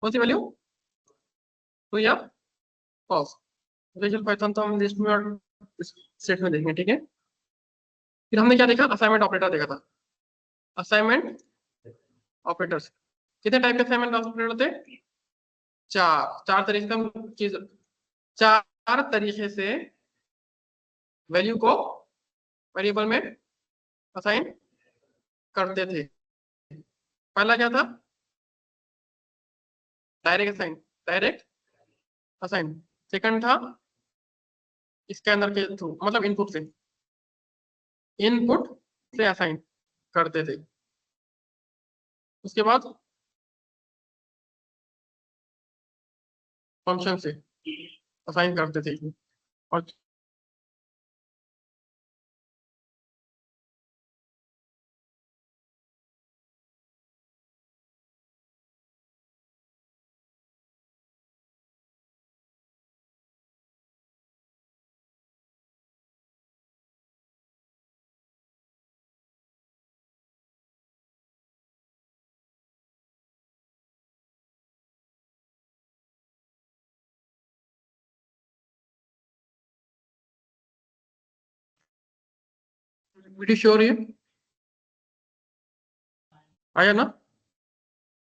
कौन सी value, true या false. Visual Python तो हम लिस्ट में और सेट में देखेंगे, ठीक है। फिर हमने क्या देखा, असाइनमेंट ऑपरेटर देखा था। असाइनमेंट ऑपरेटर्स, कितने टाइप के असाइनमेंट ऑपरेटर होते हैं, चार तरीके से हम चीज, चार तरीके से वैल्यू को वेरिएबल में असाइन करते थे। पहला क्या था, direct assign, direct assign. Second था स्कैनर के थ्रू, मतलब इनपुट से असाइन करते थे। उसके बाद फंक्शन से असाइन करते थे। और वीडियो श्योर है, आया ना,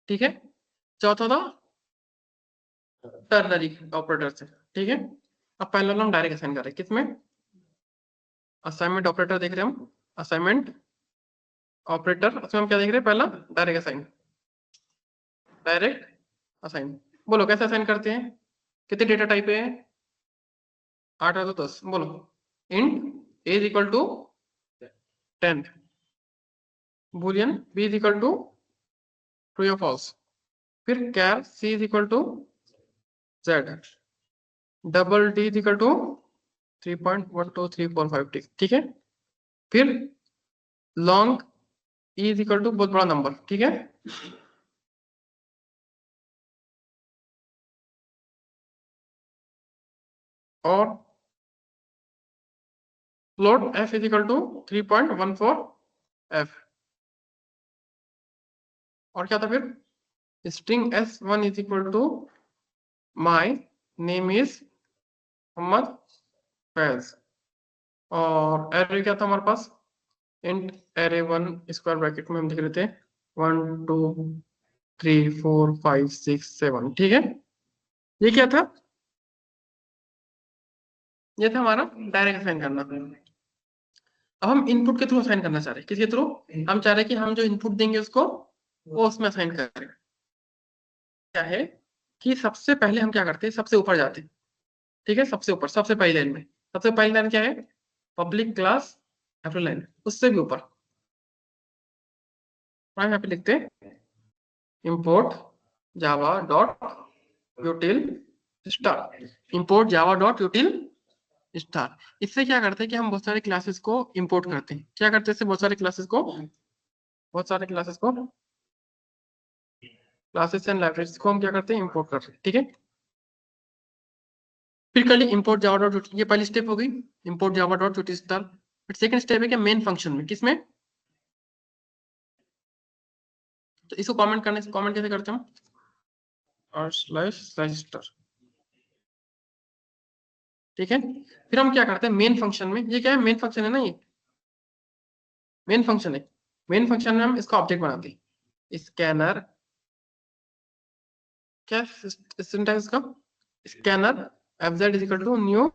ठीक है। चौथा था टर्नरी ऑपरेटर से, ठीक है। अब पहला हम डायरेक्ट असाइन कर रहे हैं, किसमें, असाइनमेंट ऑपरेटर देख रहे हैं हम, असाइनमेंट ऑपरेटर, उसमें हम क्या देख रहे हैं, पहला डायरेक्ट असाइन, डायरेक्ट असाइन। बोलो कैसे असाइन करते हैं, कितने डेटा टाइप है, 8 है तो 10, बोलो। Int A is equal to 10, boolean B is equal to true या फॉल्स, फिर char C is equal to Z, double D is equal to 3.12345, ठीक है। फिर long E is equal to बहुत बड़ा नंबर, ठीक है। और float F is equal to 3.14 F. और क्या था फिर, string S1 is equal to my name is Mohammad Faiz. और एरे क्या था हमारे पास, इंट एरे 1 स्क्वायर ब्रैकेट में हम लिख रहे थे 1 2 3 4 5 6 7, ठीक है। ये क्या था, ये था हमारा डायरेक्ट असाइन करना। अब हम इनपुट के थ्रू असाइन करना चाह रहे हैं, किसके थ्रू, हम चाह रहे हैं कि हम जो इनपुट देंगे उसको वो उसमें असाइन करें। क्या है कि सबसे पहले हम क्या करते हैं, सबसे ऊपर जाते हैं, ठीक है। सबसे ऊपर, सबसे पहली लाइन में, सबसे पहली लाइन क्या है, पब्लिक क्लास लाइन, उससे भी ऊपर हम यहाँ पे लिखते हैं इंपोर्ट जावा डॉट यूटिल स्टार, इंपोर्ट जावा डॉट यूटिल स्टार। इससे क्या करते हैं कि हम बहुत सारे क्लासेस को इंपोर्ट करते हैं, क्या करते हैं इससे, बहुत सारे क्लासेस को, क्लासेस एंड लाइब्रेरीज को हम क्या करते हैं, इंपोर्ट करते हैं, ठीक है। फिर कर ली इंपोर्ट जावा डॉट, ये पहली स्टेप हो गई, इंपोर्ट जावा डॉट यूटिल स्टार। फिर सेकंड स्टेप है क्या, मेन फंक्शन में, किसमें, तो इसको कमेंट करने से, कमेंट कैसे करते हैं हम, और स्लैश स्लैश स्टार, ठीक है। फिर हम क्या करते हैं मेन फंक्शन में, ये क्या है, मेन फंक्शन है ना, ये मेन फंक्शन है। मेन फंक्शन में हम इसका ऑब्जेक्ट बनाते हैं, स्कैनर, क्या सिंटैक्स का, scanner fz is equal to new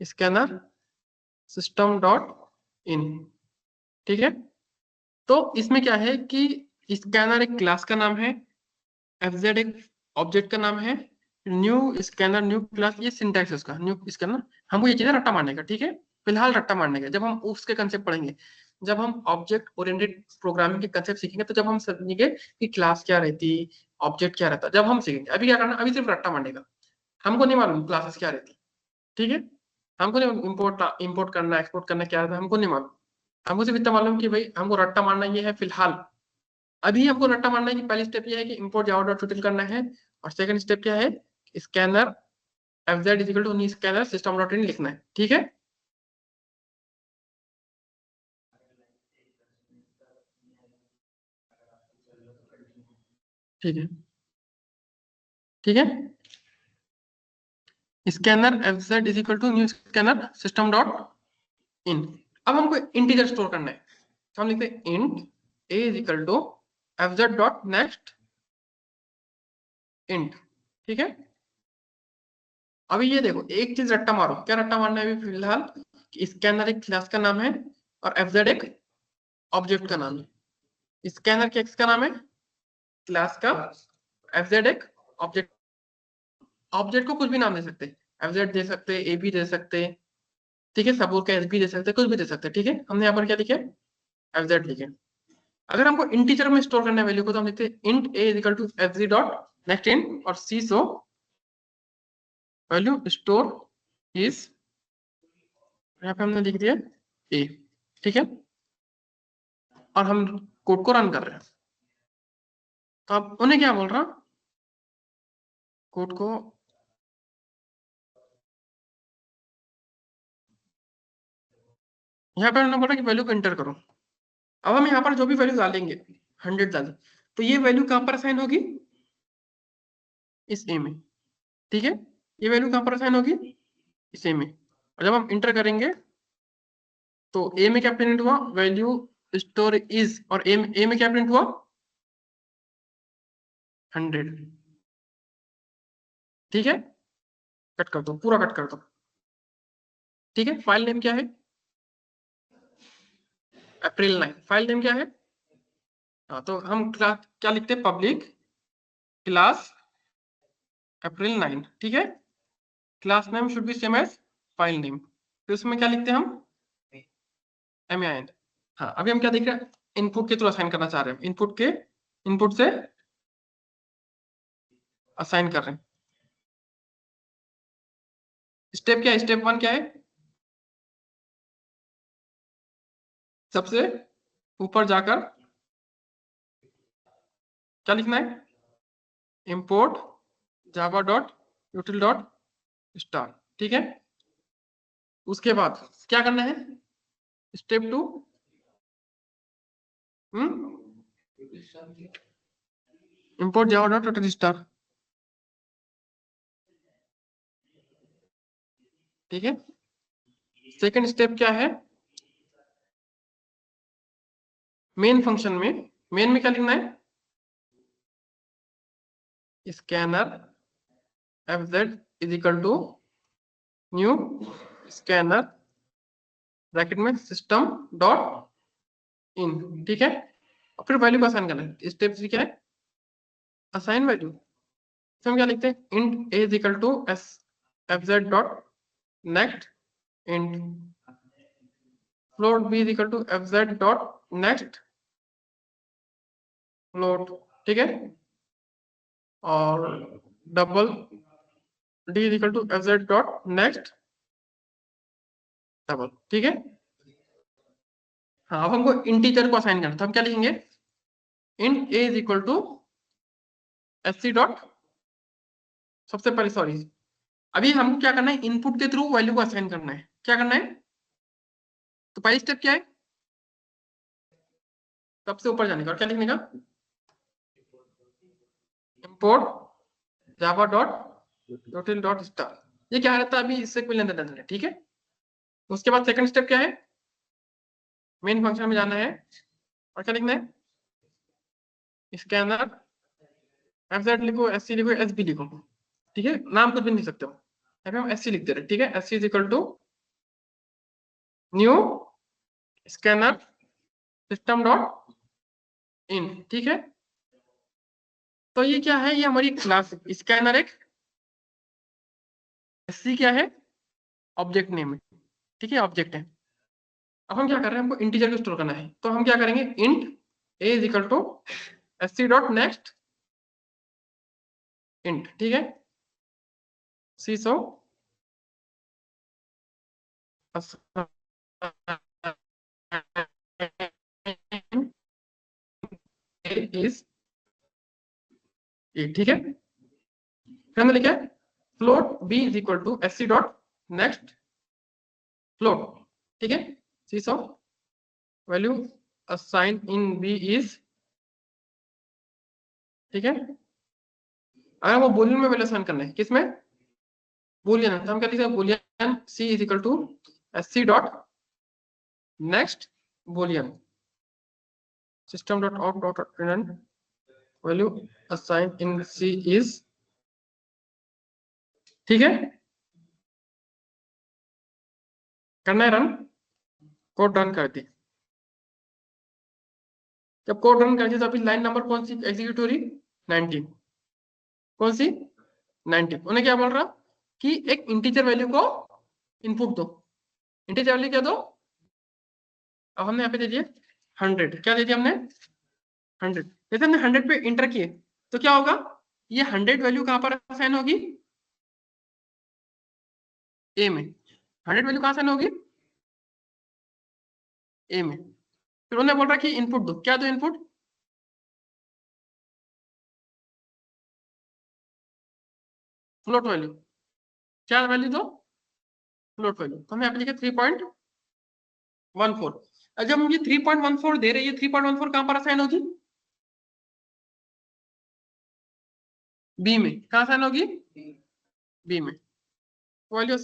scanner system dot in, ठीक है। तो इसमें क्या है कि स्कैनर एक क्लास का नाम है, fz एक ऑब्जेक्ट का नाम है, न्यू स्कैनर न्यू क्लास, ये सिंटैक्स है उसका, न्यू स्कैनर। हमको ये चीजें रट्टा मारने का, ठीक है, फिलहाल रट्टा मारने का। जब हम उसके कंसेप्ट पढ़ेंगे, जब हम ऑब्जेक्ट ओरिएंटेड प्रोग्रामिंग के कंसेप्ट सीखेंगे, तो जब हम समझेंगे कि क्लास क्या रहती, ऑब्जेक्ट क्या रहता, जब हम सीखेंगे। अभी क्या करना, अभी सिर्फ रट्टा मारने का, हमको नहीं मालूम क्लासेस क्या रहती, ठीक है। हमको नहीं इम्पोर्ट इम्पोर्ट करना एक्सपोर्ट करना क्या रहता है, हमको नहीं मालूम। हमको सिर्फ इतना मालूम कि भाई हमको रट्टा मारना ये है फिलहाल। अभी हमको रट्टा मारना है कि पहली स्टेप ये है कि इंपोर्ट जावा डॉट टोटल करना है, और सेकंड स्टेप क्या है, scanner fz is equal to new scanner system dot in लिखना है, ठीक है। ठीक है। ठीक है, scanner fz is equal to new scanner system dot in. अब हमको इंटीजर स्टोर करना है, तो हम लिखते हैं int a is equal to fz dot next int. ठीक है, अभी ये देखो एक चीज रट्टा मारो, क्या रट्टा मारना है अभी फिलहाल, स्कैनर एक क्लास का नाम है और fz एक ऑब्जेक्ट का नाम है। स्कैनर एक्स का नाम है क्लास का, fz एक ऑब्जेक्ट। ऑब्जेक्ट को कुछ भी नाम दे सकते हैं, fz दे सकते हैं, ab दे सकते हैं, ठीक है, सबूर का sb दे सकते हैं, कुछ भी दे सकते हैं। ठीक है, हमने यहाँ पर क्या लिखे, fz लिखे। अगर हमको इंटीजर में स्टोर करना है वैल्यू को, तो हम लिखते हैं int a is equal to fz dot next int और c so value store is, यहाँ पे हमने लिख दिया a। ठीक है, और हम कोड को रन कर रहे हैं, तो अब उन्हें क्या बोल रहा, कोड को यहाँ पे हमने बोला कि वैल्यू को इंटर करो। अब हम यहाँ पर जो भी वैल्यू डालेंगे 100 डालें, तो ये वैल्यू कहाँ पर असाइन होगी, इस ए में। ठीक है, ये वैल्यू कहाँ पर असाइन होगी, इस ए में। और जब हम इंटर करेंगे तो ए में क्या प्रिंट हुआ, वैल्यू स्टोर इज, और ए में क्या प्रिंट हुआ, 100। ठीक है, कट कर दो, पूरा कट कर दो। ठीक है, फाइल नेम क्या है, अप्रैल 9। फाइल नेम क्या है, हाँ, तो हम क्लास क्या लिखते हैं, पब्लिक क्लास अप्रैल 9। ठीक है, class name should be same as file name. फिर उसमें क्या लिखते हैं हम, min। हाँ, अभी हम क्या देख रहे हैं, इनपुट के थ्रू असाइन करना चाह रहे हैं, इनपुट से असाइन कर रहे हैं। स्टेप क्या है, स्टेप 1 क्या है, सबसे ऊपर जाकर क्या लिखना है, इंपोर्ट जावा डॉट यूटिल डॉट स्टार। ठीक है, उसके बाद क्या करना है, स्टेप 2, इंपोर्ट जावा डॉट यूटिल स्टार। ठीक है, सेकंड स्टेप क्या है, मेन फंक्शन में, मेन में क्या लिखना है, scanner fz is equal to new scanner bracket में सिस्टम डॉट इन। ठीक है, और फिर वैल्यू को असाइन करना है। स्टेप 3 क्या है, असाइन वैल्यू। तो हम क्या लिखते हैं, int a is equal to S fz dot next int float b is equal to fz dot next float. ठीक है, और double d is equal to fz dot next double. ठीक है, हाँ, अब हमको इंटीजर को असाइन करना, तो हम क्या लिखेंगे, int a is equal to sc dot, सबसे पहले सॉरी, अभी हमको क्या करना है, इनपुट के थ्रू वैल्यू को असाइन करना है। क्या करना है, तो पहली स्टेप क्या है, सबसे ऊपर जाने का, और क्या लिखने का, इंपोर्ट जावा डॉट यूटिल डॉट स्टार। ये क्या रहता है अभी, इससे कोई लेना देना नहीं। ठीक है, उसके बाद सेकंड स्टेप क्या है, मेन फंक्शन में जाना है और क्या लिखना है, स्कैनर fz लिखो, sc लिखो, sb लिखो। ठीक है, नाम कुछ भी नहीं सकते हो, यहाँ पे हम sc लिख दे रहे। ठीक है, sc is equal to new scanner system dot in. ठीक है, तो ये क्या है, ये हमारी क्लास स्कैनर एक, sc क्या है, ऑब्जेक्ट नेम है। ठीक है, ऑब्जेक्ट है। अब हम क्या कर रहे हैं, हमको इंटीजर को स्टोर करना है, तो हम क्या करेंगे, int a is equal to sc dot next int. ठीक है, सी सो इज ए। ठीक है, फिर हमने लिखा है float b is equal to sc dot next float. ठीक है, see so value assign in b is, ठीक है, अगर वो बुलियन में वैल्यू असाइन करना है, किसमें, बुलियन, तो हम क्या लिखेंगे, boolean C is equal to S C dot next boolean system dot out dot print value assign in C is, ठीक है, करना है रन, कोड रन कर दी। जब कोड रन कर दिया तो अभी लाइन नंबर कौन सी एग्जीक्यूट हो रही, 19, कौन सी, 19। उन्हें क्या बोल रहा कि एक इंटीजर वैल्यू को इनपुट दो, इंटीजर वैल्यू क्या दो, अब हमने यहाँ पे दे दिए 100, क्या दे दिया हमने 100, जैसे हमने 100 पे इंटर किए तो क्या होगा, ये 100 वैल्यू कहां पर असाइन होगी, ए में, 100 वैल्यू कहां असाइन होगी, ए में। फिर उन्हें बोल रहा कि इनपुट दो, क्या दो इनपुट, फ्लोट वैल्यू, क्या वैल्यू दो, फ्लोट वैल्यू, तो हमें यहाँ पे लिखे 3.14। जब हम ये 3.14 दे रहे हैं, ये 3.14 कहां पर असाइन होगी, बी में, कहां असाइन होगी, बी में, वैल्यू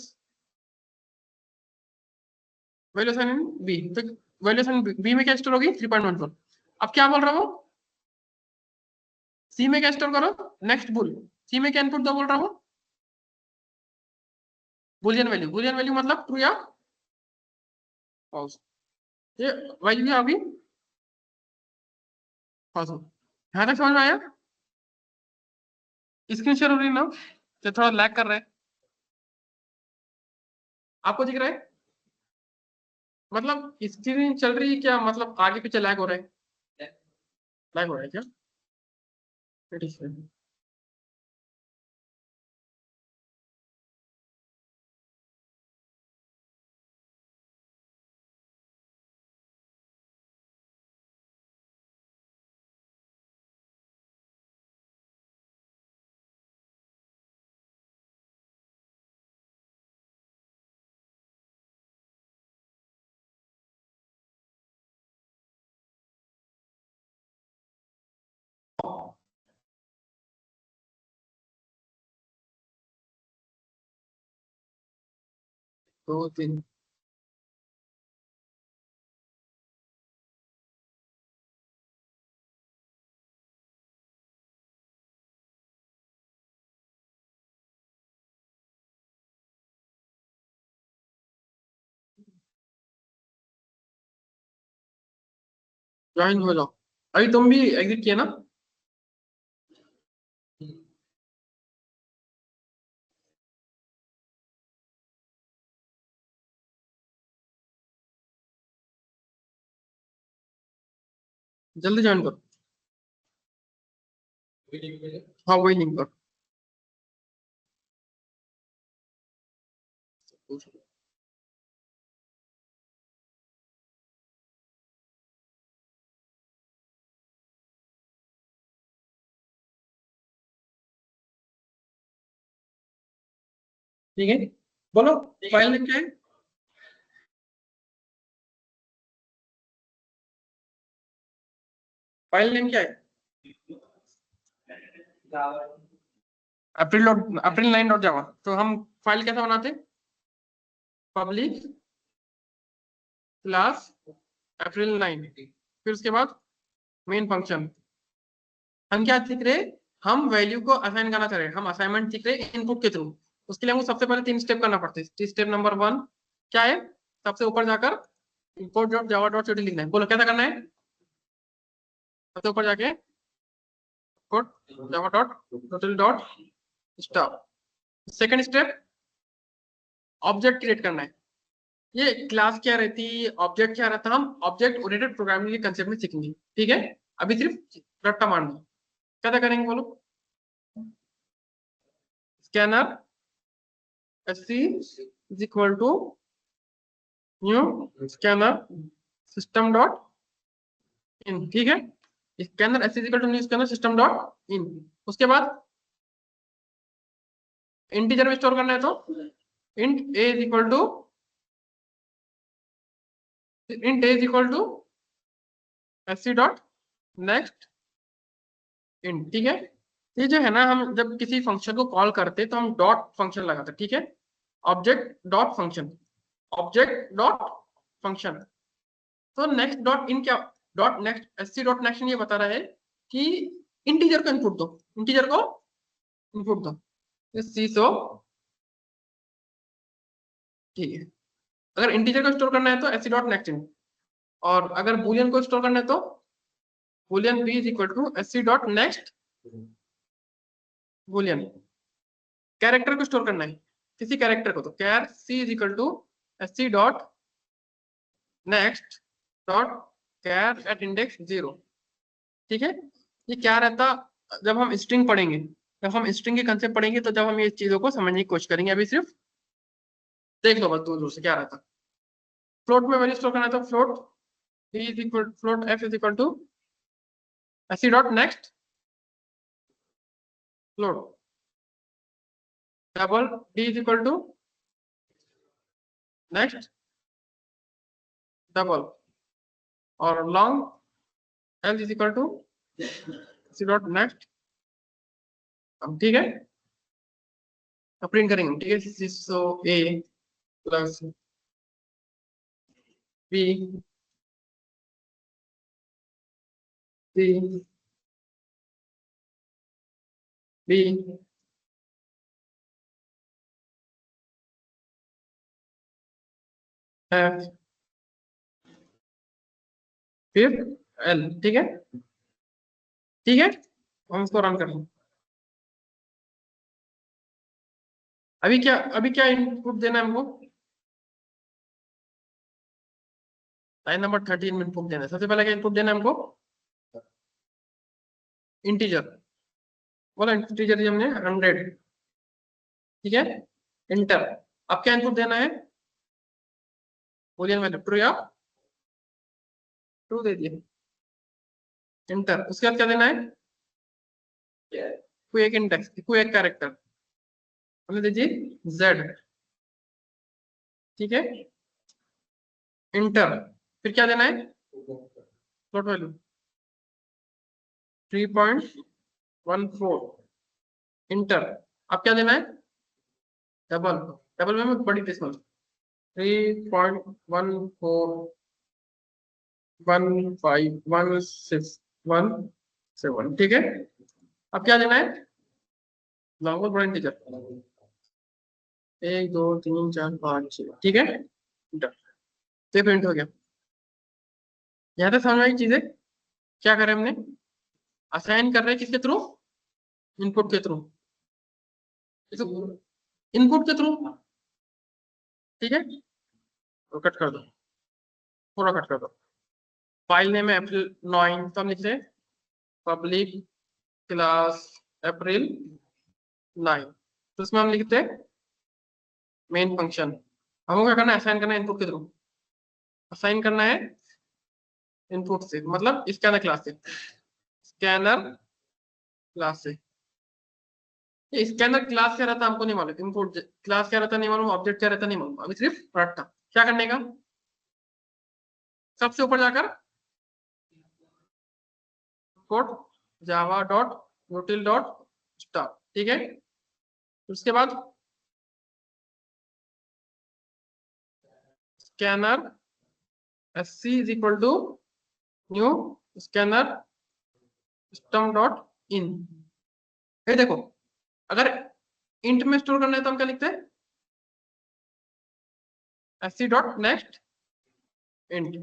वैल्यू असाइन बी, तो वैल्यू असाइन बी में क्या स्टोर होगी 3.14। अब क्या बोल रहा हूँ, सी में क्या स्टोर करो, नेक्स्ट बुल, सी में क्या इनपुट दो बोल रहा हूँ, बुलियन वैल्यू, बुलियन वैल्यू मतलब ट्रू या फॉल्स, ये वैल्यू आ गई फॉल्स। यहाँ तक समझ में आया, स्क्रीन शेयर हो रही है ना, तो थोड़ा लैग कर रहा है, आपको दिख रहा है, मतलब स्क्रीन चल रही है क्या, मतलब आगे पीछे लैग हो रहा है, लैग हो रहा है क्या, ठीक है, दो तीन, ज्वाइन हो जाओ, अभी तुम भी एग्जिट किए ना, जल्दी ज्वाइन करो, हाँ वही लिंक करो, ठीक है, बोलो फाइल नेम क्या है, फाइल नेम क्या है, अप्रैल 9 डॉट जावा, तो हम फाइल कैसा बनाते, पब्लिक क्लास अप्रैल 9, फिर उसके बाद मेन फंक्शन, हम क्या सीख रहे, हम वैल्यू को असाइन करना चाह रहे हैं, हम असाइनमेंट सीख रहे हैं इनपुट के थ्रू, उसके लिए हमको सबसे पहले 3 स्टेप करना पड़ते हैं। स्टेप नंबर 1 क्या है, सबसे ऊपर जाकर import डॉट जावा डॉट लिखना है, बोलो कैसा करना है, सबसे ऊपर जाके import Java dot dot star. Second step object create करना है, ये क्लास क्या रहती है, ऑब्जेक्ट क्या रहता है, हम ऑब्जेक्ट ओरिएंटेड प्रोग्रामिंग के कंसेप्ट में सीखेंगे, ठीक है, अभी सिर्फ रट्टा मारना, कैसा करेंगे बोलो, scanner SC is equal to new scanner system dot in, ठीक है, scanner SC is equal to new scanner system dot in. उसके बाद इंटीजर में स्टोर करना है तो int A is equal to, int A is equal to SC dot next int, ठीक है, ये जो है ना, हम जब किसी फंक्शन को कॉल करते तो हम डॉट फंक्शन लगाते, ठीक है, object dot function, object dot function. तो नेक्स्ट डॉट इन क्या, dot next SC dot next ये बता रहा है कि इंटीजर को इनपुट दो, इंटीजर को इनपुट दो, सी सो, ठीक है। अगर इंटीजर को स्टोर करना है तो एससी डॉट नेक्स्ट इन, और अगर बुलियन को स्टोर करना है तो boolean B is equal to SC dot next boolean. Character को स्टोर करना है, किसी कैरेक्टर को, तो char C is equal to SC dot next dot char at index 0, ठीक है। ये क्या रहता, जब हम स्ट्रिंग पढ़ेंगे, जब हम स्ट्रिंग के कंसेप्ट पढ़ेंगे तो जब हम ये चीजों को समझने की कोशिश करेंगे, अभी सिर्फ देख लो बस दूर दूर से क्या रहता। फ्लोट में वैल्यू स्टोर करना है तो float D is equal, float F is equal to SC dot next float, double D is equal to next double, और long L is equal to SC dot next. अब ठीक है, अब print करेंगे, ठीक है, so A plus B C B F फिर L, ठीक है, ठीक है। हम इसको रन कर लें। अभी क्या इनपुट देना है हमको, लाइन नंबर 13 में इनपुट देना है। सबसे पहले क्या इनपुट देना है हमको, इंटीजर, बोला इंटीजर हमने 100, ठीक है, इंटर। अब क्या इनपुट देना है, बुलियन वैल्यू ट्रू या ट्रू दे दिए, इंटर। उसके बाद क्या देना है, कोई एक इंडेक्स, कोई एक कैरेक्टर, हमने दीजिए जेड, ठीक है, इंटर। फिर क्या देना है, फ्लोट वैल्यू 3.14, इंटर। अब क्या देना है, डबल, डबल में बड़ी डेसिमल 3.1415161 ठीक है। अब क्या देना है, लॉन्ग बड़ा इंटीजर 1 2 3 4 5 6, ठीक है, इंटर। तो प्रिंट हो गया। यहाँ तक समझ में आई चीजें, क्या करें हमने, असाइन कर रहे हैं किसके थ्रू, इनपुट के थ्रू, इनपुट के थ्रू, ठीक है। तो कट कर दो, पूरा कट कर दो। फाइल नेम है अप्रैल 9, तो हम लिखते हैं पब्लिक क्लास अप्रैल 9, तो उसमें हम लिखते हैं मेन फंक्शन। हमको क्या करना है, असाइन करना है इनपुट के थ्रू, असाइन करना है इनपुट से, मतलब स्कैनर क्लास से, स्कैनर क्लास से। ये स्कैनर क्लास क्या रहता है हमको नहीं मालूम, इनपुट क्लास क्या रहता है नहीं मालूम, ऑब्जेक्ट क्या रहता है नहीं मालूम, अभी सिर्फ रट्टा। क्या करने का, सबसे ऊपर जाकर code Java dot util dot star, ठीक है। उसके बाद scanner S C is equal to new scanner system dot in. ये देखो, अगर इंट में स्टोर करना है तो हम क्या लिखते हैं, S C dot next int.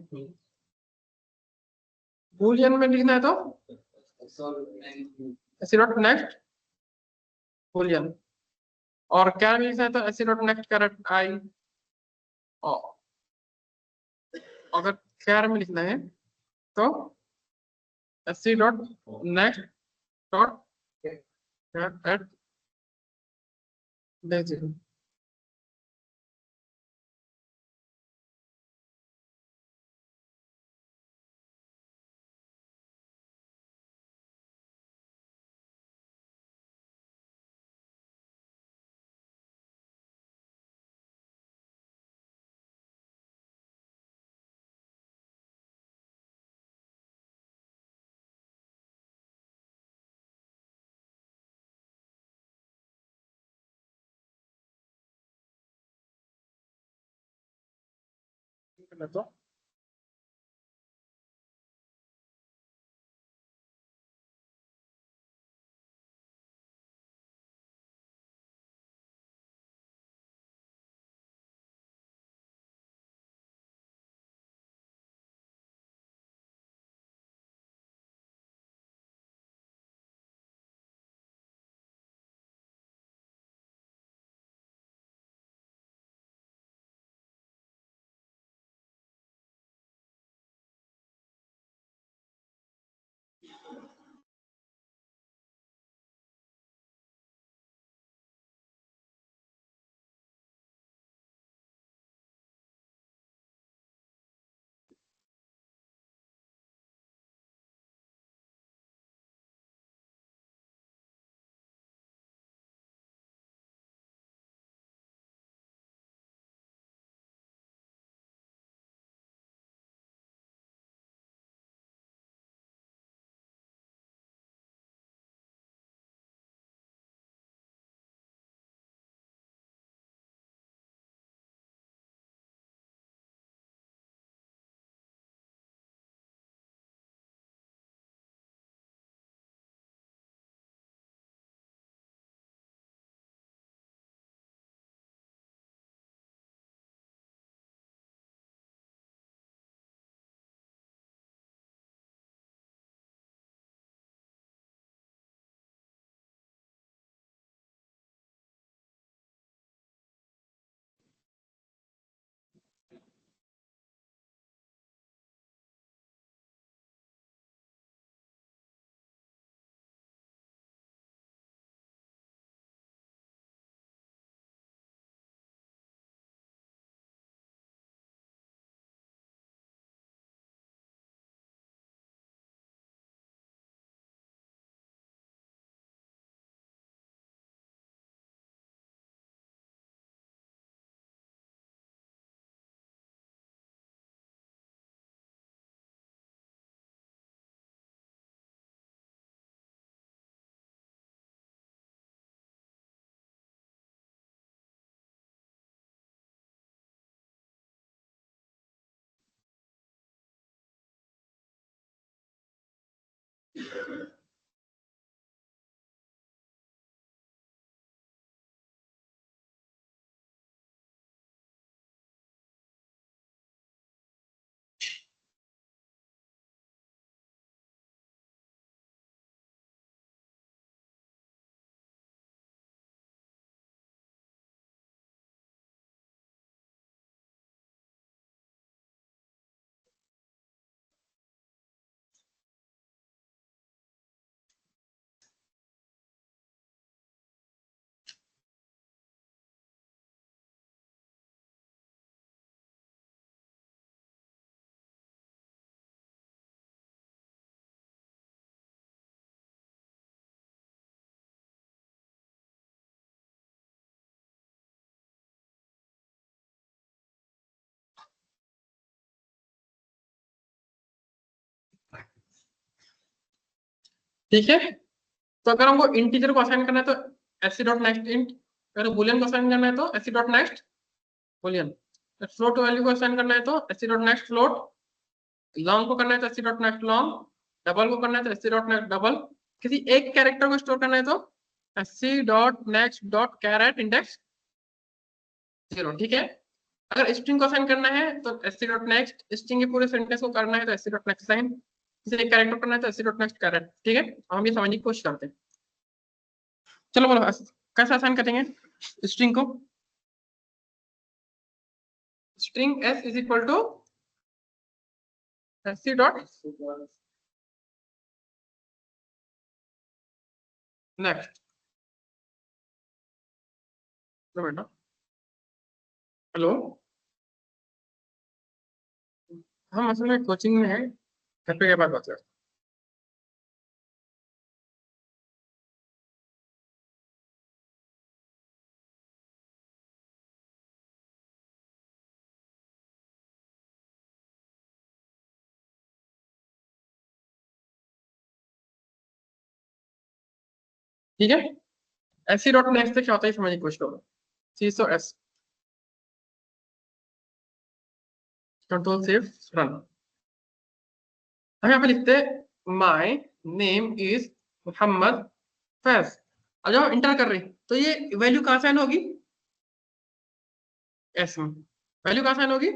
Boolean में लिखना है तो S C dot next boolean, और क्या में लिखना है तो S C dot next caret I. और अगर कैर में लिखना है तो S C dot next dot at day करना तो ठीक है। तो अगर हमको इंटीजर को असाइन करना है तो एस डॉट नेक्स्ट इंट, अगर बुलियन को असाइन करना है तो S dot next Boolean, float value को असाइन करना है तो S dot next float, long को करना है तो S dot next long, double को करना है तो एस डॉट नेक्स्ट डबल, किसी एक कैरेक्टर को स्टोर करना है तो S dot next dot char at index 0। ठीक है। अगर स्ट्रिंग को असाइन करना है तो एस डॉट नेक्स्ट स्ट्रिंग के पूरे सेंटेंस को करना है तो एस डॉट नेक्स्ट लाइन, किसी एक कैरेक्टर करना है तो एस डॉट नेक्स्ट कैरेट। ठीक है, हम ये समझने की कोशिश करते हैं। चलो बोलो कैसे आसान करेंगे स्ट्रिंग को। String S is equal to S dot next. बेटा हेलो, हम असल में कोचिंग में है, घर पे के बाद बात करते हैं। ठीक है, एस डॉट नेक्स्ट से क्या होता है समझने की कोशिश करो। See so S control save run. हम यहाँ पे लिखते हैं my name is Mohammad Faiz. अब जब हम इंटर कर रहे हैं तो ये वैल्यू कहाँ साइन होगी? एस में। वैल्यू कहाँ साइन होगी?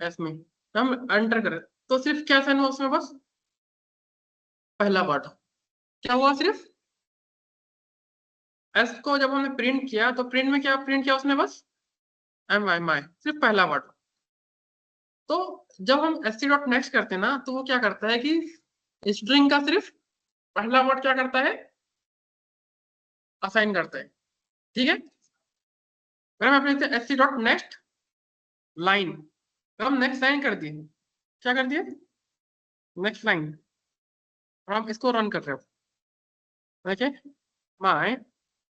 एस में। जब हम एंटर करें तो सिर्फ क्या साइन हुआ उसमें? बस पहला पार्ट। क्या हुआ? सिर्फ एस को जब हमने प्रिंट किया तो प्रिंट में क्या प्रिंट किया उसने? बस एम आई माई, सिर्फ पहला पार्ट। तो जब हम एस सी डॉट नेक्स्ट करते हैं ना तो वो क्या करता है कि स्ट्रिंग का सिर्फ पहला वर्ड क्या करता है? असाइन करता है। ठीक है। अगर हम लिखते हैं S C dot next line, तो हम नेक्स्ट लाइन कर दिए। क्या कर दिए? Next line. और हम इसको रन कर रहे हो। देखिए my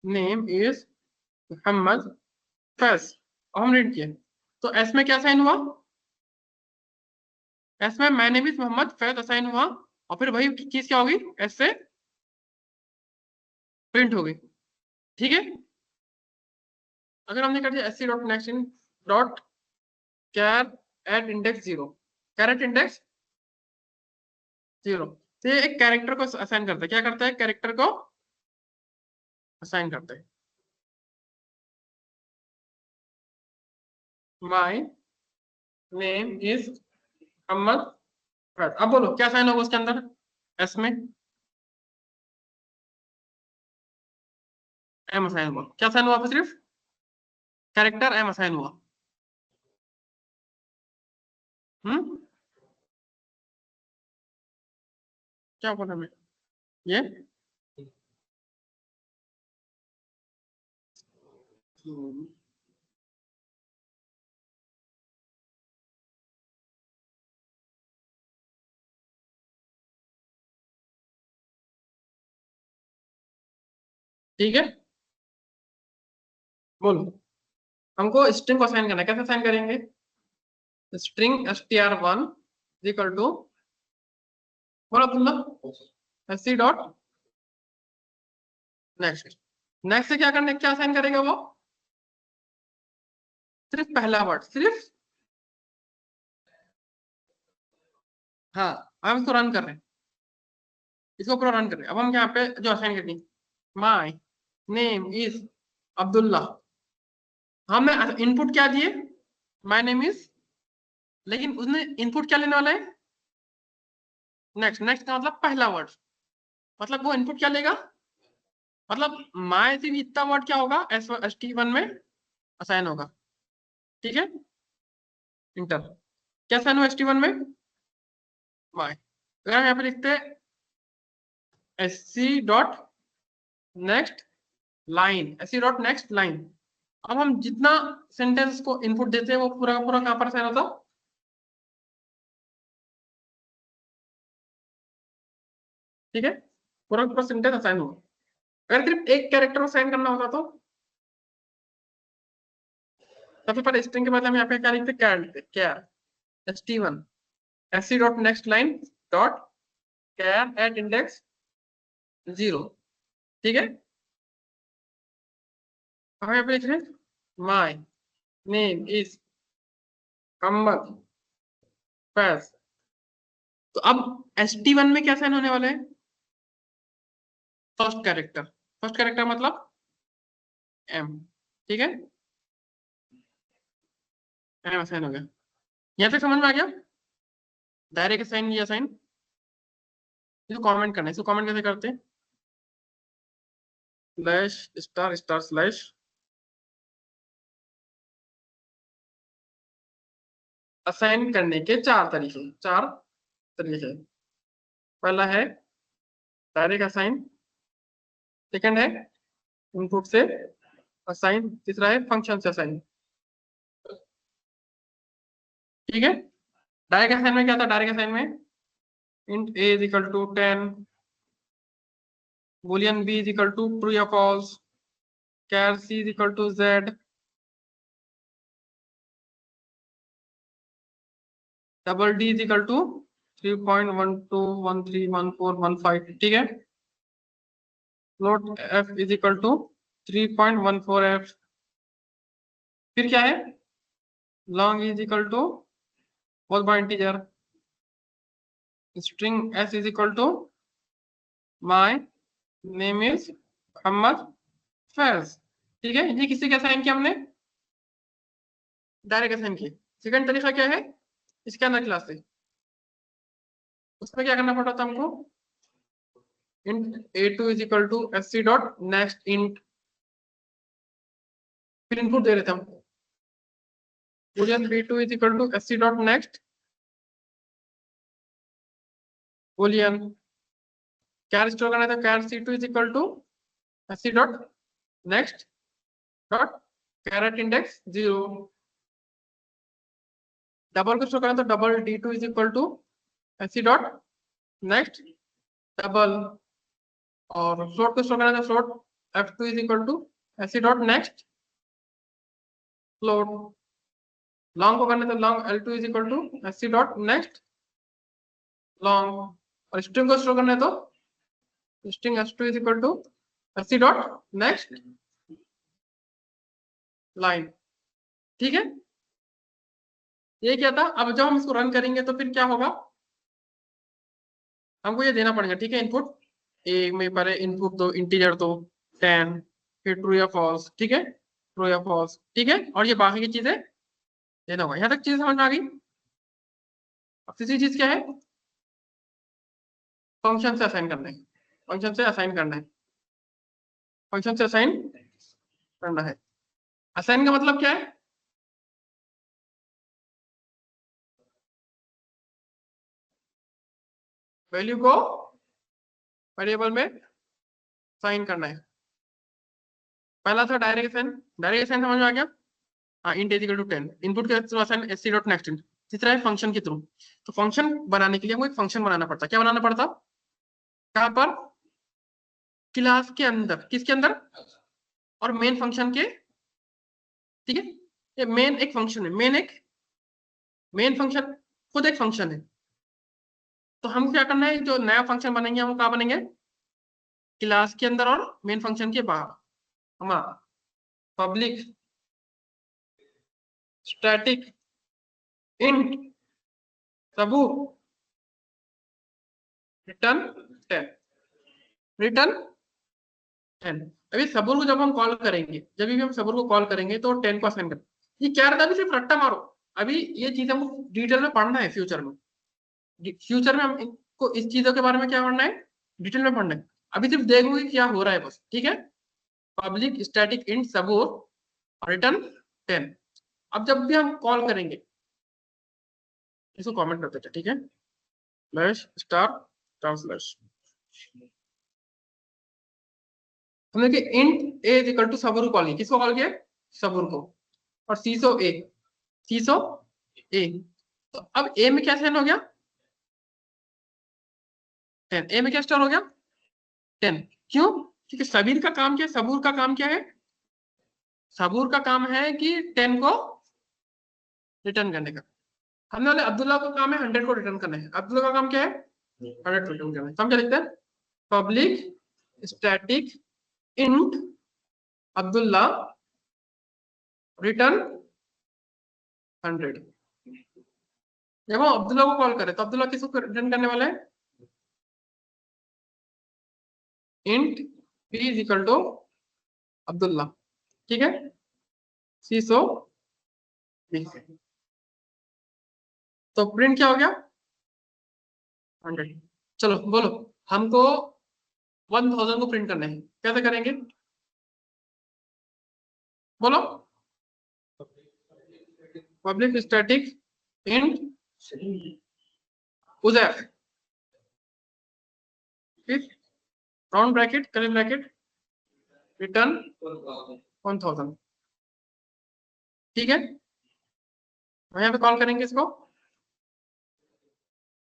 name is Mohammad Faiz, और हम रीड किए तो एस में क्या साइन हुआ? एस में my name is Mohammad Faiz assign हुआ, और फिर वही चीज क्या होगी? एस से प्रिंट हो गई। ठीक है। अगर हमने कर दिया S C dot next in dot char at index zero, char at index zero, तो ये एक कैरेक्टर को असाइन करता है। क्या करता है? कैरेक्टर को असाइन करता है। My name is Mohammad Faiz. अब बोलो क्या साइन होगा उसके अंदर? एस में एम असाइन हुआ। क्या साइन हुआ? सिर्फ कैरेक्टर एम असाइन हुआ। हम्म, क्या बोला मैं? ये हम्म, ठीक है। बोलो हमको स्ट्रिंग को असाइन करना है, कैसे असाइन करेंगे? स्ट्रिंग str1 इक्वल टू, बोलो तुम लोग, S C dot next. Next से क्या करने, क्या असाइन करेगा वो? सिर्फ पहला वर्ड, सिर्फ। हाँ, हम इसको रन कर रहे हैं, इसको पूरा रन कर रहे हैं। अब हम यहाँ पे जो असाइन करेंगे, माय नेम इज अब्दुल्ला। हमने इनपुट क्या दिए? माय नेम इज, लेकिन उसने इनपुट क्या लेने वाला है? नेक्स्ट। नेक्स्ट का मतलब पहला वर्ड, मतलब वो इनपुट क्या लेगा? मतलब माय से भी इतना वर्ड क्या होगा? एस टी वन में असाइन होगा। ठीक है। इंटर। क्या साइन हुआ एस टी वन में? माय। अगर हम यहाँ पे लिखते हैं S C dot next line, S C dot next line, अब हम जितना सेंटेंस को इनपुट देते हैं वो पूरा का पूरा कहां पर साइन होता? ठीक है। पूरा का पूरा सेंटेंस असाइन होगा। अगर सिर्फ एक कैरेक्टर को साइन करना होता तो सबसे पहले स्ट्रिंग के बदले हम यहाँ पे क्या लिखते? क्या लिखते? क्या S T one S C dot next line dot char at index zero. ठीक है। हम यहाँ पे लिख रहे हैं my name is Mohammad Faiz. तो अब एस टी वन में क्या साइन होने वाला है? First character. फर्स्ट कैरेक्टर मतलब एम। ठीक है। एम साइन हो गया। यहाँ तक समझ में आ गया? डायरेक्ट साइन या साइन, इसको कमेंट करना है। इसको कमेंट कैसे करते हैं? Slash star star slash. Assign करने के चार तरीके, चार तरीके। पहला है डायरेक्ट असाइन, सेकंड है इनपुट से असाइन, तीसरा है फंक्शन से असाइन। ठीक है। डायरेक्ट असाइन में क्या था? डायरेक्ट असाइन में int A is equal to 10, boolean b is equal to true या false, char c is equal to z, double D is equal to 3.12131415। ठीक है। Float f is equal to 3.14f। फिर क्या है? Long is equal to बहुत बड़ा integer. String s is equal to my name is Mohammad Faiz. ठीक है, ये किसी के असाइन किया हमने, डायरेक्ट असाइन किया। सेकंड तरीका क्या है, इसके अंदर क्लास से, उसमें क्या करना पड़ता था हमको, int a2 is equal to sc dot next int, फिर इनपुट दे रहे थे हम, boolean b2 is equal to sc dot next boolean, क्या स्टोर करना था, char c2 is equal to sc dot next dot char at index 0, double को store करना तो double d2 is equal to sc dot next double, और float को store करना था float f2 is equal to sc dot next float, long को करना था long l2 is equal to sc dot next long, और स्ट्रिंग को store करना है तो string s2 is equal to sc dot next line. ठीक है, ये क्या था। अब जब हम इसको रन करेंगे तो फिर क्या होगा, हमको ये देना पड़ेगा। ठीक है, इनपुट एक में पहले इनपुट दो, इंटीजर दो 10, फिर ट्रू या फॉल्स। ठीक है, ट्रू या फॉल्स। ठीक है, और ये बाकी की चीजें देना होगा। यहाँ तक चीज समझ में आ गई। अब तीसरी चीज क्या है, फंक्शन से असाइन करना है, फंक्शन से असाइन करना है, फंक्शन से असाइन करना है। असाइन का मतलब क्या है, वैल्यू को वेरिएबल में साइन करना है। पहला था डायरेक्ट असाइन, डायरेक्ट असाइन समझ में आ गया। हाँ, int is equal to 10, input के through assign sc dot next int. तीसरा है फंक्शन के थ्रू। तो फंक्शन बनाने के लिए हमको एक फंक्शन बनाना पड़ता। क्या बनाना पड़ता, कहां पर, क्लास के अंदर, किसके अंदर, और मेन फंक्शन के। ठीक है, ये मेन एक फंक्शन है, मेन फंक्शन खुद एक फंक्शन है। तो हम क्या करना है, जो नया फंक्शन बनेंगे हम कहाँ बनेंगे, क्लास के अंदर और मेन फंक्शन के बाहर। हमारा पब्लिक स्टैटिक इंट सबूर रिटर्न 10, रिटर्न 10। अभी सबूर को जब हम कॉल करेंगे, जब भी हम सबूर को कॉल करेंगे तो 10 को असाइन करें। ये क्या रहता है, अभी सिर्फ रट्टा मारो। अभी ये चीज हमको डिटेल में पढ़ना है फ्यूचर में, फ्यूचर में हम इनको इस चीजों के बारे में क्या पढ़ना है, डिटेल में पढ़ना है। अभी सिर्फ देखोगे क्या हो रहा है बस। ठीक है, पब्लिक स्टैटिक इंट सबूर रिटर्न 10। अब जब भी हम कॉल करेंगे, इसको कमेंट कर देते, ठीक है, स्लैश स्टार स्टार स्लैश, हमने कि int A is equal to Sabur call किया, किसको कॉल किया, सबूर को, और सीसो ए, सीसो ए। तो अब ए में क्या साइन हो गया, 10, ए में क्या स्टार हो गया 10। क्यों, क्योंकि सबीर का काम क्या है, सबूर का काम क्या है, सबूर का काम है कि 10 को रिटर्न करने का। हमने वाले अब्दुल्ला का काम है 100 को रिटर्न करना है। अब्दुल्ला का काम क्या है, 100 को रिटर्न करना है। तो हम क्या लिखते हैं, public static int Abdullah return 100। जब हम अब्दुल्ला को कॉल करें तो अब्दुल्ला किसको रिटर्न करने वाला है, int p is equal to Abdullah. ठीक है, सीसो b, तो प्रिंट क्या हो गया 100। चलो बोलो, हमको 1000 को प्रिंट करना है, कैसे करेंगे, बोलो, पब्लिक स्टैटिक इंट उजैर, फिर round bracket curly bracket return 1000। ठीक है, यहाँ पे कॉल करेंगे इसको,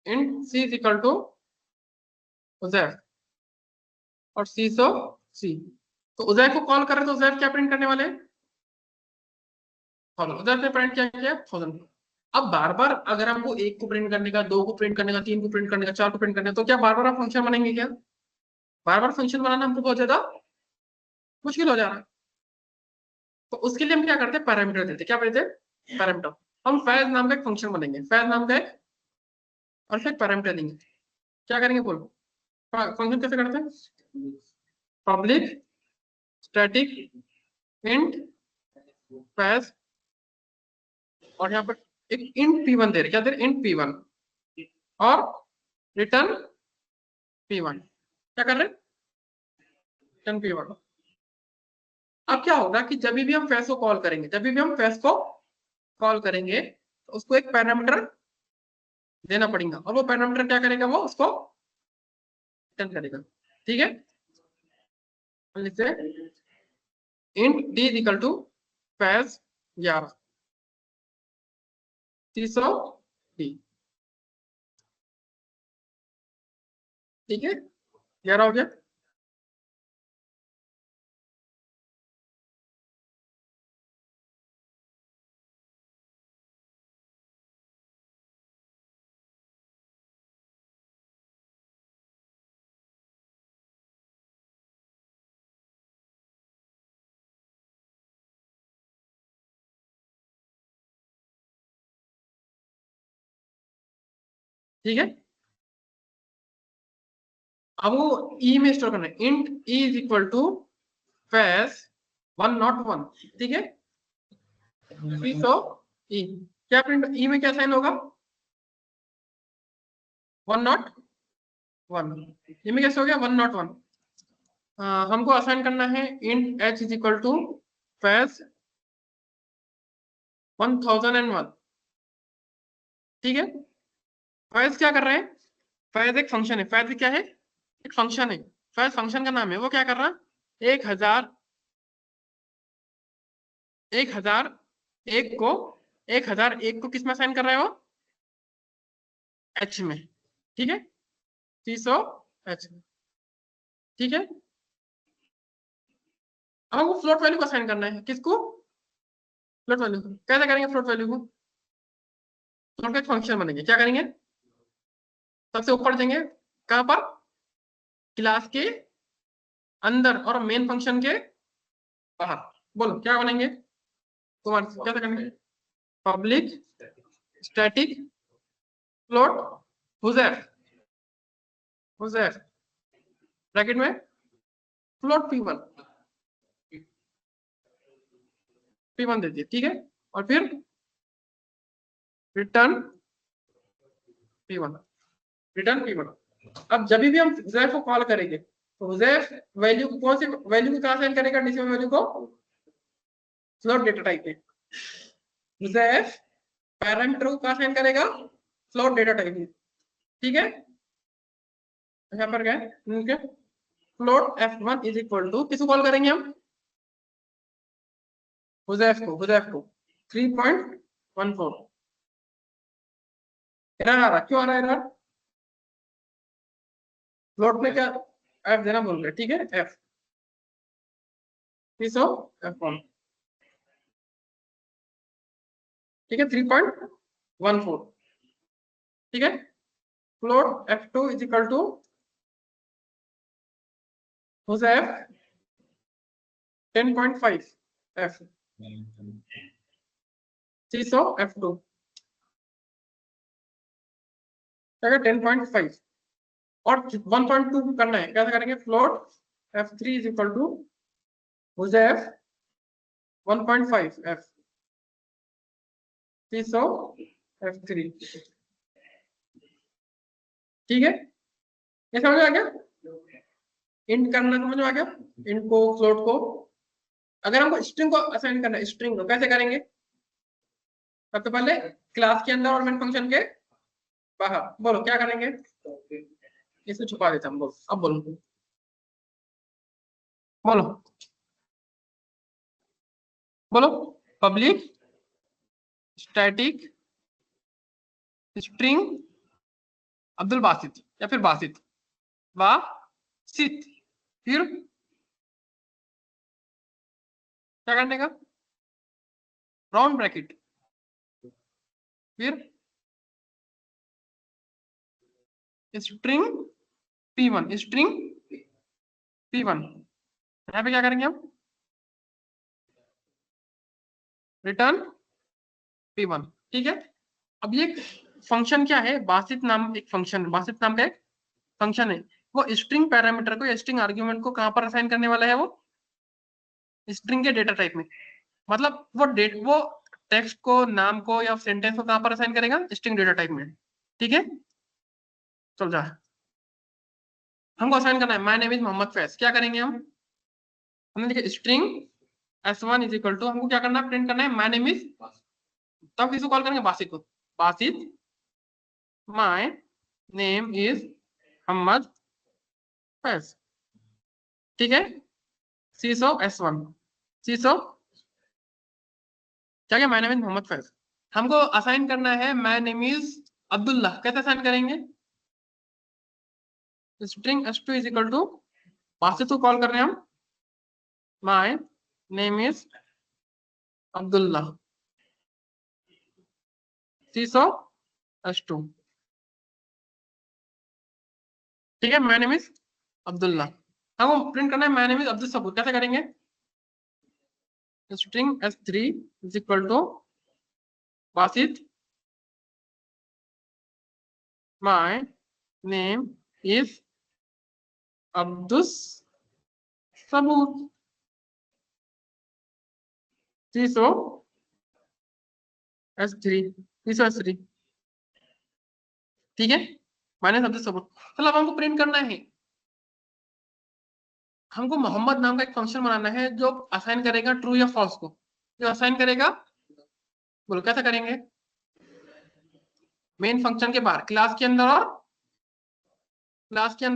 int c is equal to Uzair और सीसो सी। तो उजैर को कॉल करें तो उजैर क्या प्रिंट करने वाले हैं, 1000। उजैर ने प्रिंट क्या किया 1000। अब बार बार अगर हमको एक को प्रिंट करने का, दो को प्रिंट करने का, तीन को प्रिंट करने का, चार को प्रिंट करने का, तो क्या बार बार आप फंक्शन बनेंगे क्या, बार बार फंक्शन बनाना हमको बहुत ज्यादा मुश्किल हो जा रहा है। तो उसके लिए हम क्या करते हैं, पैरामीटर देते हैं। क्या देते हैं, पैरामीटर। हम फैज नाम का एक फंक्शन बनेंगे, फैज नाम का एक, और फिर पैरामीटर देंगे। क्या करेंगे बोलो, फंक्शन कैसे करते हैं, पब्लिक स्टैटिक इंट फैज, और यहाँ पर एक इंट p1 दे रहे, क्या दे रहे, इंट p1, और रिटर्न p1। क्या कर रहे हैं, रिटर्न p1। अब क्या होगा कि जब भी हम फैज को कॉल करेंगे, जब भी हम फैज को कॉल करेंगे तो उसको एक पैरामीटर देना पड़ेगा, और वो पैरामीटर क्या करेगा, वो उसको रिटर्न करेगा। ठीक है, जैसे int d is equal to Faiz 11 300 d। ठीक है, 11 हो गया। ठीक है, अब वो ई में स्टोर करना है, int E is equal to Faiz 101। ठीक है, 300 ई, क्या प्रिंट ई में क्या साइन होगा, 101। ई में कैसे हो गया 101। हमको असाइन करना है int H is equal to Faiz 1001। ठीक है, फैज क्या कर रहे हैं, फैज एक फंक्शन है, फैज क्या है, एक फंक्शन है, फैज फंक्शन का नाम है। वो क्या कर रहा है, 1001 को 1001 को किस में असाइन कर रहा है, वो एच में। ठीक है, 300 एच। ठीक है, अब हमको फ्लोट वैल्यू को असाइन करना है, किसको, फ्लोट वैल्यू। कैसे करेंगे फ्लोट वैल्यू को, फ्लोट का एक फंक्शन बनेंगे, क्या करेंगे, सबसे ऊपर देंगे, कहां पर, क्लास के अंदर और मेन फंक्शन के बाहर। बोलो क्या बनेंगे, तुम्हारे कैसे करेंगे, public static float Huzaif, Huzaif bracket में फ्लोट p1 दे दिए। ठीक है, और फिर रिटर्न p1, रिटर्न p1। अब जब भी हम हुजैफ को कॉल करेंगे तो हुजैफ वैल्यू को, कौन सी वैल्यू को कहां साइन करेगा, डिसिमल वैल्यू को फ्लोट डेटा टाइप में। हुजैफ पैरामीटर को कहां साइन करेगा, फ्लोट डेटा टाइप में। ठीक है, यहाँ पर गए उनके float f1 is equal to, किसको कॉल करेंगे हम, हुजैफ को 3.14। एरर आ रहा, क्यों आ रहा है एरर, फ्लोट में क्या f देना बोल रहे, ठीक है, f 300 f1। ठीक है, 3.14। ठीक है, float f2 is equal to Huzaif 10.5 f 300 f2 क्या 10.5, और 1.2 करना है, कैसे करेंगे, float f3 is equal to Huzaif 1.5 f 300 f3। ठीक है, ये समझ में आ गया, इंट करना समझ में आ गया, इंट को फ्लोट को। अगर हमको स्ट्रिंग को असाइन करना है, स्ट्रिंग को कैसे करेंगे, सबसे पहले क्लास के अंदर और मेन फंक्शन के बाहर। बोलो क्या करेंगे, इसे छुपा देता हूँ, बोलो अब बोलो, बोलो बोलो, public static string Abdul Basit, या फिर बासित बासित, फिर क्या करने का, राउंड ब्रैकेट, फिर स्ट्रिंग p1, स्ट्रिंग p1। यहाँ पे क्या करेंगे हम, रिटर्न p1। ठीक है। अब ये फंक्शन क्या है, बासित नाम एक फंक्शन, बासित नाम का एक फंक्शन है। वो स्ट्रिंग पैरामीटर को या स्ट्रिंग आर्ग्यूमेंट को कहां पर असाइन करने वाला है, वो स्ट्रिंग के डेटा टाइप में। मतलब वो टेक्स्ट को, नाम को या सेंटेंस को कहां पर असाइन करेगा, स्ट्रिंग डेटा टाइप में। ठीक है, चल जा। हमको असाइन करना है my name is Mohammad Faiz. क्या करेंगे हमने देखिए string s1 is equal to, हमको क्या करना है, प्रिंट करना है माय नेम इज। तब किसको कॉल करेंगे, बासित को। Basit my name is Mohammad Faiz. ठीक है, सीसो s1, सीसो क्या क्या, my name is Mohammad Faiz. हमको असाइन करना है माय नेम इज अब्दुल्ला। कैसे असाइन करेंगे, string s2 is equal to, Basit को कॉल कर रहे हैं हम, my name is Abdullah, sysout s2। ठीक है, माय नेम इज अब्दुल्ला। हमको प्रिंट करना है my name is Abdul Sabur. कैसे करेंगे, string s3 is equal to Basit my name is Abdul Sabur, sysout s3, sysout s3। ठीक है, माय नेम अब्दुल सबूर। चलो अब हमको प्रिंट करना है, हमको मोहम्मद नाम का एक फंक्शन बनाना है जो असाइन करेगा ट्रू या फॉल्स को। जो असाइन करेगा, बोलो कैसे करेंगे, मेन फंक्शन के बाहर, क्लास के अंदर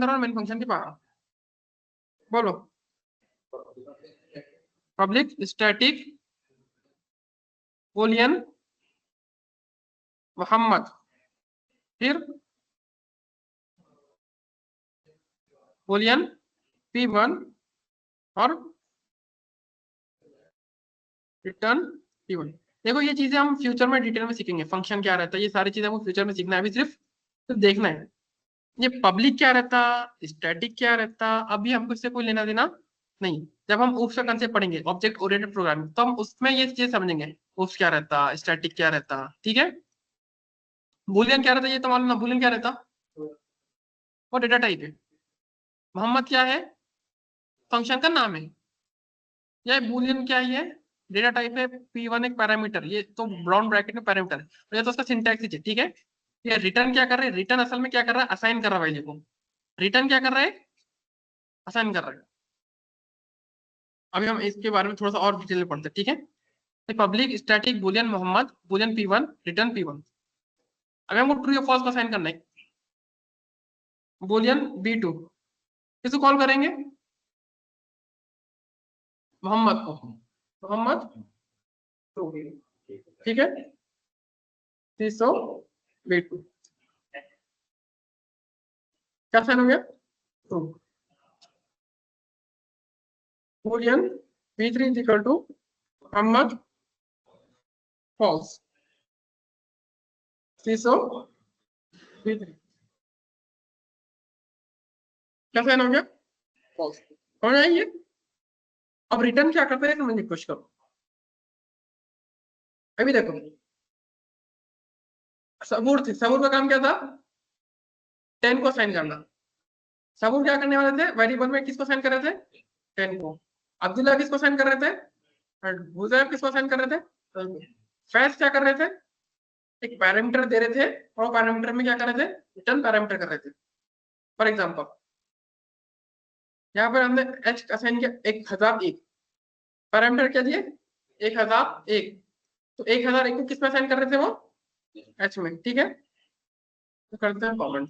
और मेन फंक्शन के बाहर। बोलो, पब्लिक स्टैटिक बूलियन मोहम्मद, फिर बूलियन p1 और रिटर्न p1। देखो ये चीजें हम फ्यूचर में डिटेल में सीखेंगे, फंक्शन क्या रहता है, ये सारी चीजें हमको फ्यूचर में सीखना है, अभी सिर्फ देखना है ये पब्लिक क्या रहता, स्टैटिक क्या रहता, अभी हमको इससे कोई लेना देना नहीं। जब हम उफ्स का कंसेप्ट पढ़ेंगे, ऑब्जेक्ट ओरिएंटेड प्रोग्रामिंग, तो हम उसमें ये चीज समझेंगे, उफ्स क्या रहता, स्टैटिक क्या रहता। ठीक है, बूलियन क्या रहता, ये तो मालूम ना, बूलियन क्या रहता, वो डेटा टाइप है। मोहम्मद क्या है, फंक्शन का नाम है। या बूलियन क्या ही है, डेटा टाइप है। p1 एक पैरामीटर, ये तो ब्राउन ब्रैकेट में पैरामीटर, ये तो उसका सिंटैक्स है। ठीक है, ये रिटर्न क्या कर रहे हैं, रिटर्न असल में क्या कर रहा है, असाइन कर रहा है वैल्यू को। रिटर्न क्या कर रहा है, असाइन कर रहा है। अभी हम इसके बारे में थोड़ा सा और डिटेल में पढ़ते हैं। ठीक है, public static boolean Mohammad, boolean p1, return p1। अभी हमको ट्रू या फॉल्स का साइन करना है, बूलियन b2। किसको कॉल करेंगे, मोहम्मद को, मोहम्मद टू। ठीक है, 300 b2। क्या साइन हो गया, true. Boolean b3 is equal to Mohammad false, 300 b3। क्या साइन हो गया, फॉल्स। समझ आई ये। अब रिटर्न क्या करते हैं समझने की कोशिश करो। अभी देखो, सबूर थी, सबूर का काम क्या था, 10 को साइन करना। सबूर क्या करने वाले थे, वेरिएबल में किसको साइन कर रहे थे, 10 को। अब्दुल्ला किसको साइन कर रहे थे, और हुजैफ किसको साइन कर रहे थे, फैज क्या कर रहे थे, एक पैरामीटर दे रहे थे, और पैरामीटर में क्या कर रहे थे, रिटर्न पैरामीटर कर रहे थे। फॉर एग्जांपल यहाँ पर हमने एच असाइन किया 1001, पैरामीटर क्या दिए 1001, तो 1001 को किस में असाइन कर रहे थे, वो एच में। ठीक है, तो करते हैं कॉमेंट।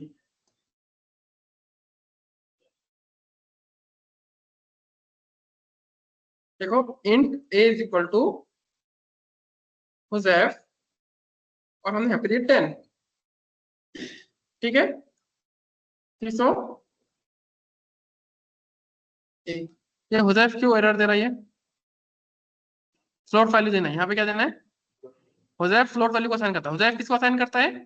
देखो int A is equal to Huzaif, और हमने यहाँ पे दिया 10। ठीक है, 300 ये हुजैफ क्यों एरर दे रही है, फ्लोट वैल्यू देना है, यहाँ पे क्या देना है, हुजैफ फ्लोट वैल्यू को असाइन करता है। हुजैफ किसको असाइन करता है,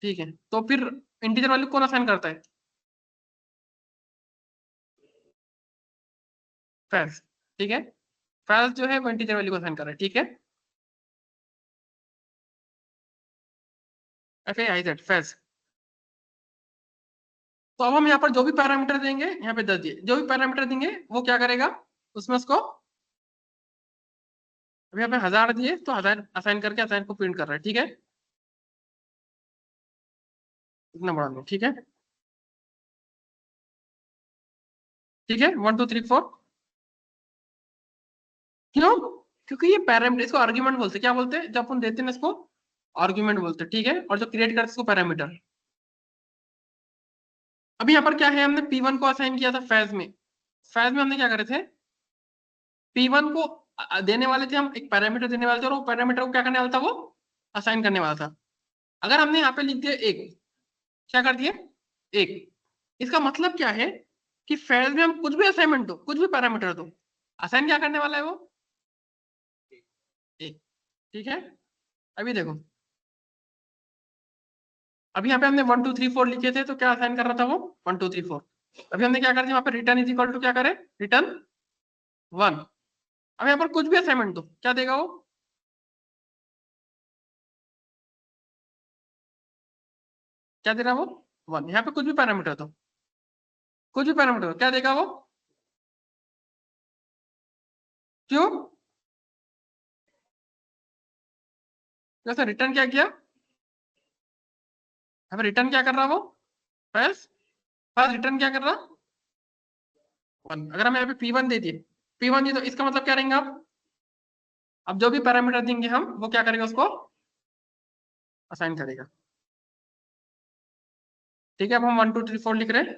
ठीक है, तो फिर इंटीजर वैल्यू कौन असाइन करता है, फैज। ठीक है, फैज जो है वो इंटीजर वैल्यू को असाइन कर रहा है। ठीक है, FAIZ फैज। तो अब हम यहाँ पर जो भी पैरामीटर देंगे, यहाँ पे 10 दिए, जो भी पैरामीटर देंगे वो क्या करेगा उसमें उसको, अब यहाँ पे 1000 दिए तो 1000 असाइन करके असाइन को प्रिंट कर रहा है, ठीक है, इतना बड़ा लो, ठीक है, ठीक है, 1 2 3 4। क्यों? क्योंकि ये पैरामीटर, इसको आर्ग्यूमेंट बोलते हैं, क्या बोलते हैं जब अपन देते हैं इसको, आर्ग्यूमेंट बोलते हैं, ठीक है, और जो क्रिएट करते हैं इसको पैरामीटर। अभी यहाँ पर क्या है, हमने P1 को असाइन किया था फैज में, फैज में हमने क्या करे थे, P1 को देने वाले थे, हम एक पैरामीटर देने वाले थे और वो पैरामीटर को क्या करने वाला था, वो असाइन करने वाला था। अगर हमने यहाँ पे लिख दिया एक, क्या कर दिए एक, इसका मतलब क्या है कि फैज में हम कुछ भी असाइनमेंट दो, कुछ भी पैरामीटर दो, असाइन क्या करने वाला है वो एक, ठीक है। अभी देखो, अभी यहाँ पे हमने 1 2 3 4 लिखे थे तो क्या असाइन कर रहा था वो 1 2 3 4। अभी हमने क्या कर दिया, यहाँ पे रिटर्न इज इक्वल टू क्या करे, रिटर्न 1। अब यहाँ पर कुछ भी असाइनमेंट दो, क्या देगा वो, क्या दे रहा है वो 1। यहाँ पे कुछ भी पैरामीटर दो, कुछ भी पैरामीटर दो, क्या देगा वो, क्यों, जैसे रिटर्न क्या किया, यहाँ पे रिटर्न क्या कर रहा वो, बस बस रिटर्न क्या कर रहा 1। अगर हम यहाँ पे P1 दे दिए, P1 दिए तो इसका मतलब क्या रहेंगे आप, अब जो भी पैरामीटर देंगे हम वो क्या करेगा उसको असाइन करेगा, ठीक है। अब हम 1 2 3 4 लिख रहे हैं,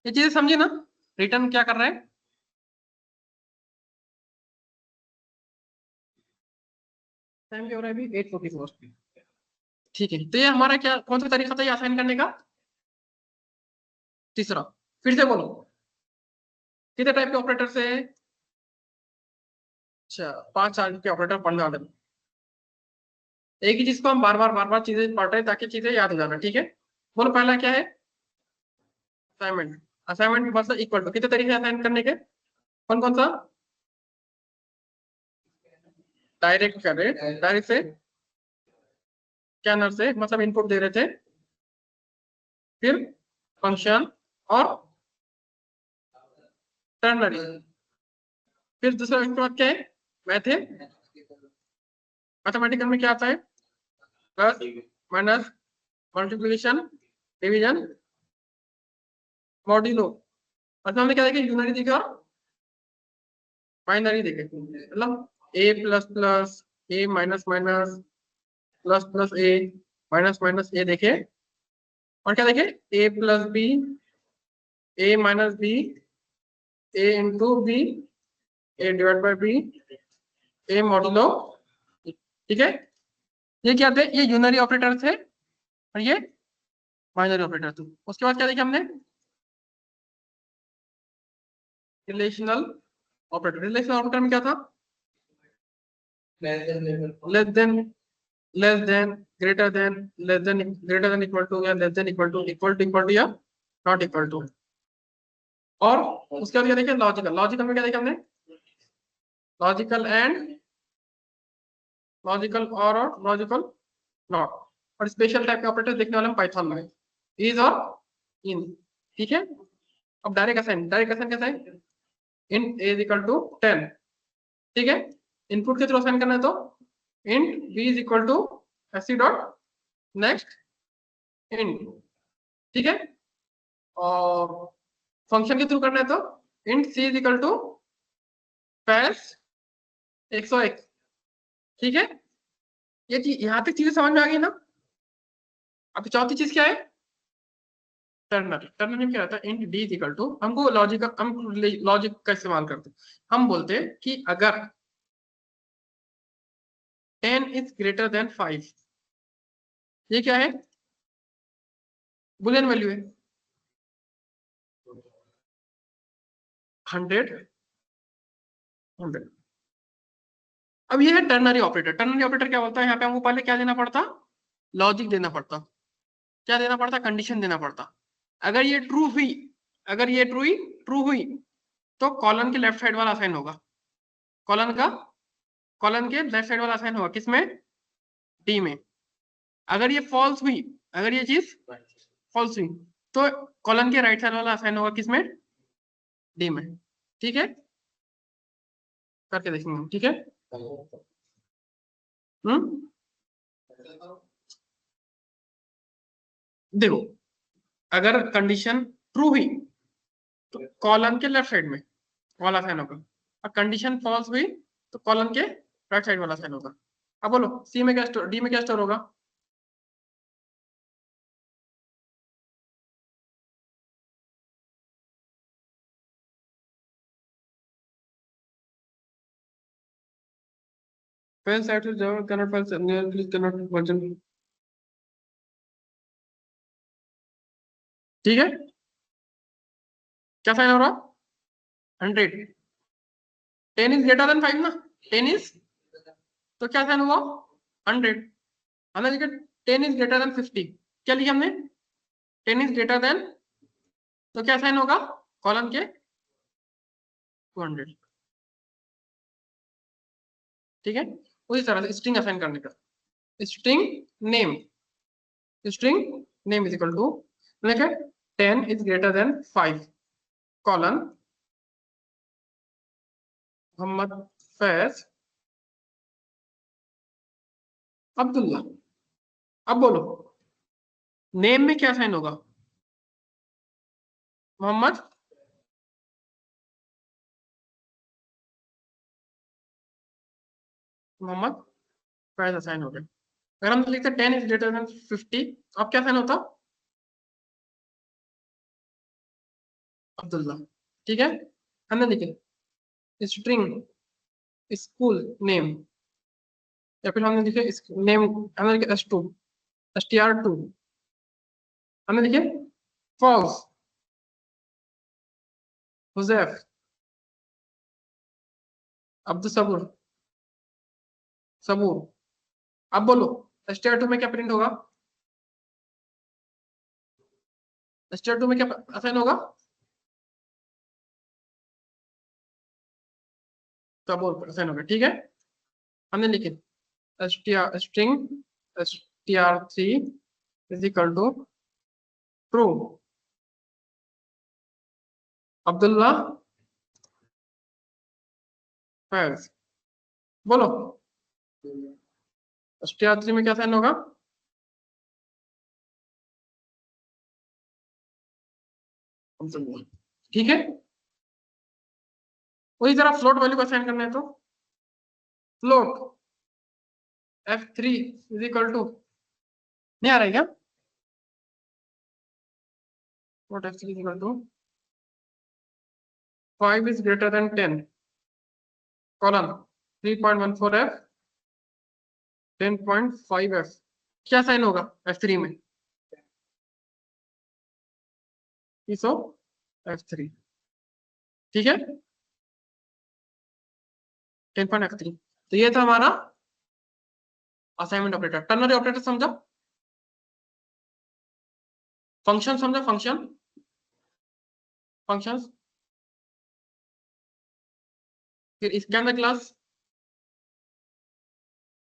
ये चीजें समझिए ना, रिटर्न क्या कर रहा है, टाइम क्या हो रहा है अभी 8:44, ठीक है। तो ये हमारा क्या, कौन सा तरीका था ये असाइन करने का, तीसरा। फिर से बोलो कितने टाइप के ऑपरेटर से, अच्छा 5 टाइप के ऑपरेटर पढ़ने वाले, एक ही चीज को हम बार बार चीजें पढ़ रहे हैं ताकि चीजें याद हो जाना, ठीक है। बोलो पहला क्या है, असाइनमेंट। असाइनमेंट मतलब इक्वल टू, कितने तरीके असाइन करने के, कौन कौन सा, डायरेक्ट कर रहे, डायरेक्ट से, स्कैनर से मतलब इनपुट दे रहे थे, फिर फंक्शन, और टर्नरी, फिर दूसरा इसके बाद क्या है, मैथे, मैथमेटिकल में क्या आता है, plus minus multiplication division modulo. मतलब हमने क्या देखे, यूनरी देखे और बाइनरी देखे, मतलब A plus plus, A minus minus, plus plus A, minus minus A देखे, और क्या देखे, A plus B, A minus B, A into B, A divide by B, A modulo, ठीक है। ये क्या थे, ये यूनरी ऑपरेटर थे और ये बाइनरी ऑपरेटर थे। उसके बाद क्या देखे हमने, रिलेशनल ऑपरेटर। रिलेशनल ऑपरेटर में क्या था, less than, less than, greater than, less than, greater than equal to, या less than equal to, equal to या नॉट इक्वल टू। और उसके बाद क्या देखे, लॉजिकल। लॉजिकल में क्या देखे हमने, लॉजिकल एंड, लॉजिकल और लॉजिकल नॉट। और स्पेशल टाइप के ऑपरेटर देखने वाले हम पाइथन में, इज और इन, ठीक है। अब डायरेक्ट असाइन, डायरेक्ट असाइन कैसा है, int a is equal to 10, ठीक है। इनपुट के थ्रू असाइन करना है तो int b is equal to sc dot next int, ठीक है। और फंक्शन के थ्रू करना है तो int c is equal to पैस 101, ठीक है। ये चीज यहाँ तक चीजें समझ में आ गई ना। अब चौथी चीज क्या है, टर्नर। टर्नर में क्या रहता है, int d is equal to, हमको लॉजिक, हम लॉजिक का इस्तेमाल करते हैं, हम बोलते हैं कि अगर 10 इज ग्रेटर देन 5, ये क्या है, बुलियन वैल्यू है, 100 100। अब ये है टर्नरी ऑपरेटर। टर्नरी ऑपरेटर क्या बोलता है, यहाँ पे हमको पहले क्या देना पड़ता, लॉजिक देना पड़ता, क्या देना पड़ता, कंडीशन देना पड़ता। अगर ये ट्रू हुई, अगर ये ट्रू हुई तो कॉलन के लेफ्ट साइड वाला असाइन होगा, कॉलन का, कॉलन के लेफ्ट साइड वाला असाइन होगा किसमें, डी में, अगर ये फॉल्स हुई, अगर ये चीज फॉल्स हुई, तो कॉलन के राइट साइड वाला असाइन होगा किसमें, डी में। ठीक है, करके देखेंगे हम, ठीक है। देखो, अगर कंडीशन ट्रू हुई तो कॉलन के लेफ्ट साइड में वाला साइन होगा, और कंडीशन फॉल्स हुई तो कॉलन के राइट साइड वाला साइन होगा। अब बोलो सी में क्या स्टोर, डी में क्या स्टोर होगा। Fail set is Java cannot fail, please cannot version। ठीक है, क्या साइन हो रहा, 100। 10 इज ग्रेटर देन 5 ना, 10 इज, तो क्या साइन हुआ, 100। हमने लिखा 10 इज ग्रेटर देन 50, क्या लिखा हमने, 10 इज ग्रेटर देन, तो क्या साइन होगा, कॉलन के 200। ठीक है, उसी तरह से स्ट्रिंग असाइन करने का, string name, string name is equal to, मैंने कहा 10 is greater than 5 colon Mohammad Faiz Abdullah. अब बोलो नेम में क्या साइन होगा, मोहम्मद मोहम्मद फैज साइन हो गया। अगर हम लिखते 10 इज ग्रेटर देन 50, अब क्या साइन होता, अब्दुल्ला। ठीक है, हमने लिखे स्ट्रिंग स्कूल नेम, या फिर हमने लिखे नेम, हमने लिखे S2 STR2, हमने लिखे फॉल्स हुजैफ अब्दुल सबूर सबूर। अब बोलो STR2 में क्या प्रिंट होगा, STR2 में क्या असाइन होगा, सबूर असाइन होगा। ठीक है, हमने लिखे string STR3 is equal to true Abdullah Faiz. बोलो STR3 में क्या साइन होगा, अब्दुल्ला। ठीक है, वही जरा फ्लोट वैल्यू को असाइन करना है तो float F3 is equal to, नहीं आ रहा है क्या, float F3 is equal to 5 is greater than 10 colon 3.14f 10.5f। क्या साइन होगा F3 में, इसो F3। ठीक है, 10.F3। तो ये था हमारा असाइनमेंट ऑपरेटर। टर्नरी ऑपरेटर समझा, फंक्शन समझा, फंक्शन फंक्शंस। फिर इसके अंदर क्लास,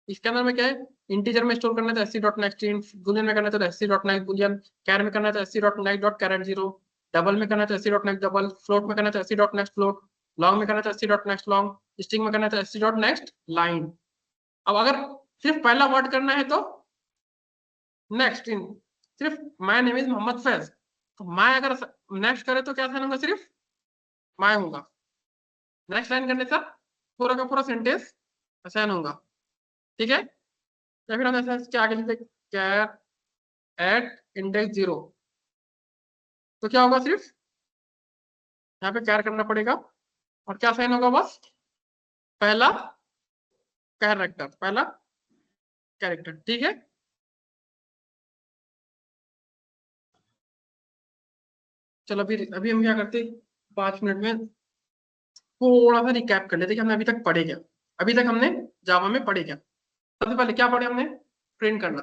इसके अंदर में क्या है, इंटीजर में स्टोर करना है तो SC dot next int, boolean में करना है तो SC dot next boolean, char में करना है तो SC dot next dot char at zero, double में करना है तो SC dot next double, float में करना है तो SC dot next float, long में करना है तो SC dot next long, string में करना है तो एससी डॉट नेक्स्ट लाइन। अब अगर सिर्फ पहला वर्ड करना है तो नेक्स्ट इन, सिर्फ my name is Mohammad Faiz, तो मैं अगर नेक्स्ट करे तो क्या साइन होगा, सिर्फ मैं होगा। नेक्स्ट लाइन करने से पूरा का पूरा सेंटेंस असाइन होगा। ठीक है, या फिर हम ऐसा क्या आगे लिखते कैर एट इंडेक्स 0, तो क्या होगा, सिर्फ यहाँ पे कैर करना पड़ेगा, और क्या साइन होगा, बस पहला कैरेक्टर, पहला कैरेक्टर। ठीक है, चलो अभी अभी हम क्या करते, 5 मिनट में थोड़ा सा रिकैप कर लेते कि हमने अभी तक पढ़े क्या। अभी तक हमने जावा में पढ़े क्या, सबसे पहले क्या पढ़े हमने, प्रिंट करना,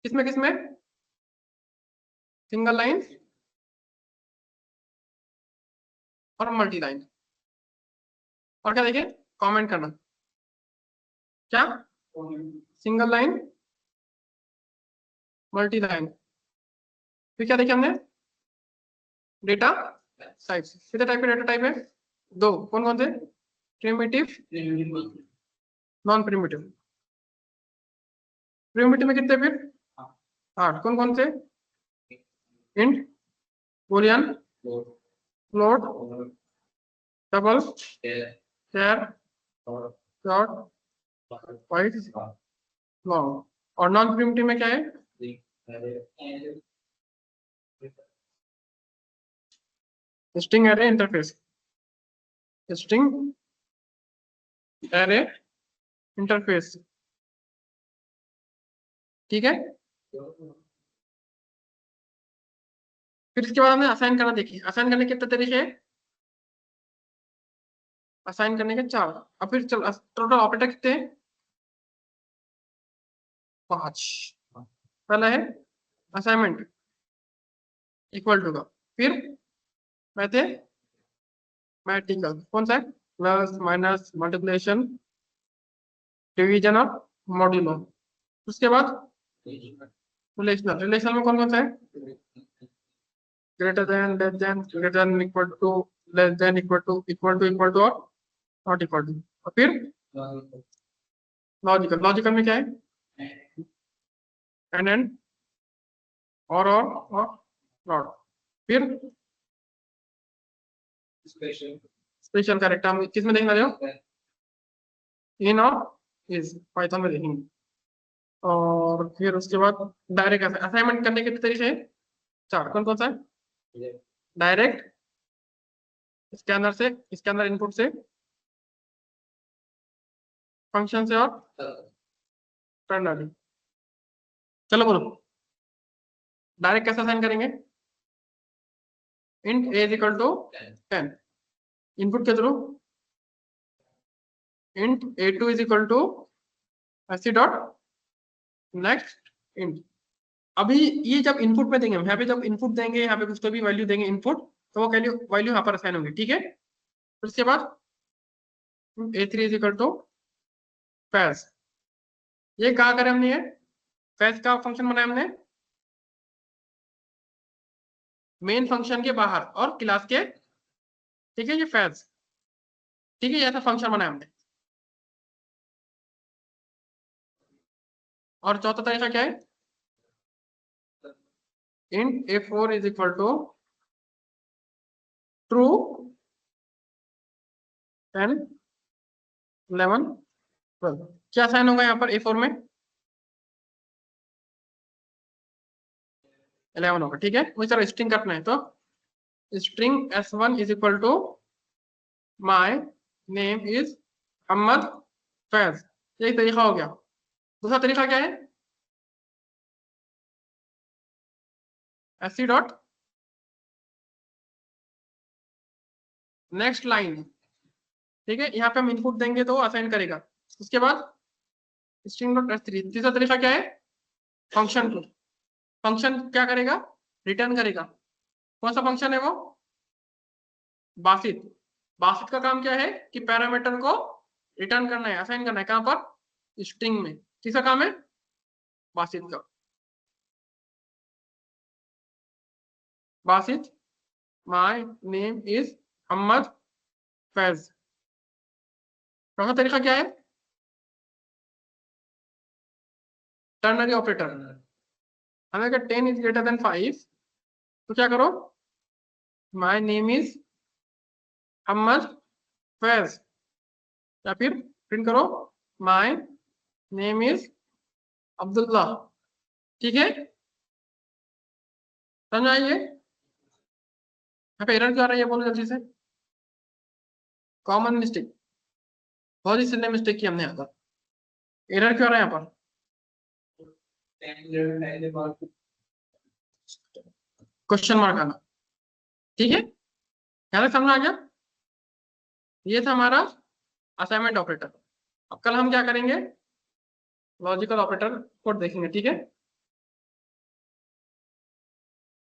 किसमें किसमें, सिंगल लाइन और मल्टी लाइन, और क्या देखें, कमेंट करना, क्या सिंगल लाइन मल्टी लाइन। फिर क्या देखे हमने, डेटा टाइप्स। कितने टाइप के डेटा टाइप है, दो। कौन कौन से, प्रिमिटिव, नॉन प्रिमिटिव। प्रिमिटिव में कितने फिर, 8। कौन कौन से, इंट, बूलियन, फ्लोट, डबल, चार, शॉर्ट, वाइट, लॉन्ग। और नॉन प्रिमिटिव में क्या है, string array interface, string array interface. ठीक है। फिर इसके बाद हमें असाइन करना, देखिए असाइन करने के कितने तरीके हैं, असाइन करने के 4। अब फिर चल टोटल ऑपरेटर कितने हैं, 5। पहला है असाइनमेंट इक्वल टू का, फिर मैथमेटिकल कौन सा है, प्लस माइनस मल्टीप्लिकेशन डिवीजन और मॉड्यूलो। उसके बाद रिलेशनल, रिलेशनल में कौन कौन सा है, greater than, less than, greater than, equal to, less than, equal to, equal to, equal to और नॉट इक्वल टू। और फिर लॉजिकल, लॉजिकल में क्या है, एंड और नॉट। फिर स्पेशल कैरेक्टर हम किस में देखना रहे हो, इन और इज, पाइथन में देखेंगे। और फिर उसके बाद डायरेक्ट असाइनमेंट करने के तरीके हैं 4। कौन कौन सा है, डायरेक्ट, स्कैनर से, स्कैनर इनपुट से, फंक्शन से और टर्नरी। चलो बोलो, डायरेक्ट कैसे असाइन करेंगे, int A is equal to 10, input के through int a2 is equal to SC dot next int. अभी ये जब इनपुट में देंगे, यहाँ पे जब इनपुट देंगे, यहाँ पे कुछ तो भी वैल्यू देंगे इनपुट, तो वो वैल्यू वैल्यू यहाँ पर असाइन होंगी। ठीक है। फिर उसके बाद a3 is equal to Faiz, ये कहा करें हमने, ये फैज का फंक्शन बनाया हमने मेन फंक्शन के बाहर और क्लास के। ठीक है, ये फैज, ठीक है, ऐसा फंक्शन बनाया हमने। और चौथा तरीका क्या है, int a4 is equal to true 10 11 12। क्या साइन होगा यहाँ पर a4 में, 11 होगा। ठीक है, उसी तरह स्ट्रिंग करना है तो string s1 is equal to my name is Mohammad Faiz. यही तरीका हो गया। दूसरा तरीका क्या है, एस डॉट नेक्स्ट लाइन। ठीक है, यहाँ पे हम इनपुट देंगे तो असाइन करेगा। उसके बाद स्ट्रिंग डॉट s3। तीसरा तरीका क्या है, फंक्शन टू, फंक्शन क्या करेगा, रिटर्न करेगा। कौन सा फंक्शन है वो, बासित। बासित का काम क्या है कि पैरामीटर को रिटर्न करना है, असाइन करना है, कहां पर, स्ट्रिंग में। किसका काम है, बासित का। Basit my name is Mohammad Faiz. चौथा तरीका क्या है, टर्नरी ऑपरेटर। हमें अगर 10 इज ग्रेटर देन 5 तो क्या करो, my name is Mohammad Faiz, या फिर प्रिंट करो माय नेम इज अब्दुल्ला। ठीक है, समझ आइए। यहाँ पे एरर क्यों आ रहा है, ये बोलो जल्दी से। कॉमन मिस्टेक, बहुत ही सिली मिस्टेक की हमने यहाँ पर। एरर क्यों आ रहा है यहाँ पर, क्वेश्चन मार्क आना। ठीक है, यहाँ तक समझ आ गया। ये था हमारा असाइनमेंट ऑपरेटर। अब कल हम क्या करेंगे, लॉजिकल ऑपरेटर कोड देखेंगे। ठीक है,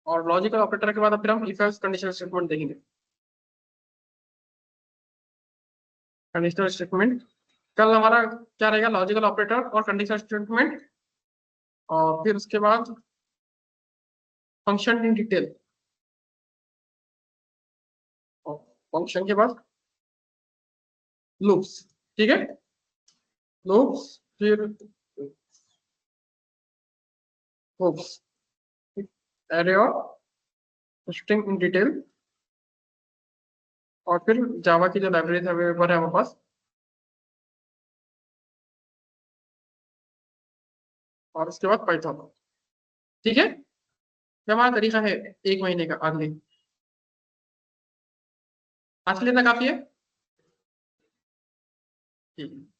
और लॉजिकल ऑपरेटर के बाद फिर हम इफ एल्स कंडीशनल स्टेटमेंट देखेंगे। कंडीशनल स्टेटमेंट कल हमारा क्या रहेगा, लॉजिकल ऑपरेटर और कंडीशनल स्टेटमेंट। और फिर उसके बाद फंक्शन इन डिटेल, फंक्शन के बाद लूप्स, ठीक है, लूप्स फिर हूप्स, एरे और स्ट्रिंग इन डिटेल, और फिर जावा की जो लाइब्रेरी अवेलेबल है हमारे पास, और उसके बाद पाइथन। ठीक है, ये हमारा तरीका है 1 महीने का अगले, आज के लिए इतना काफी है। ठीक है।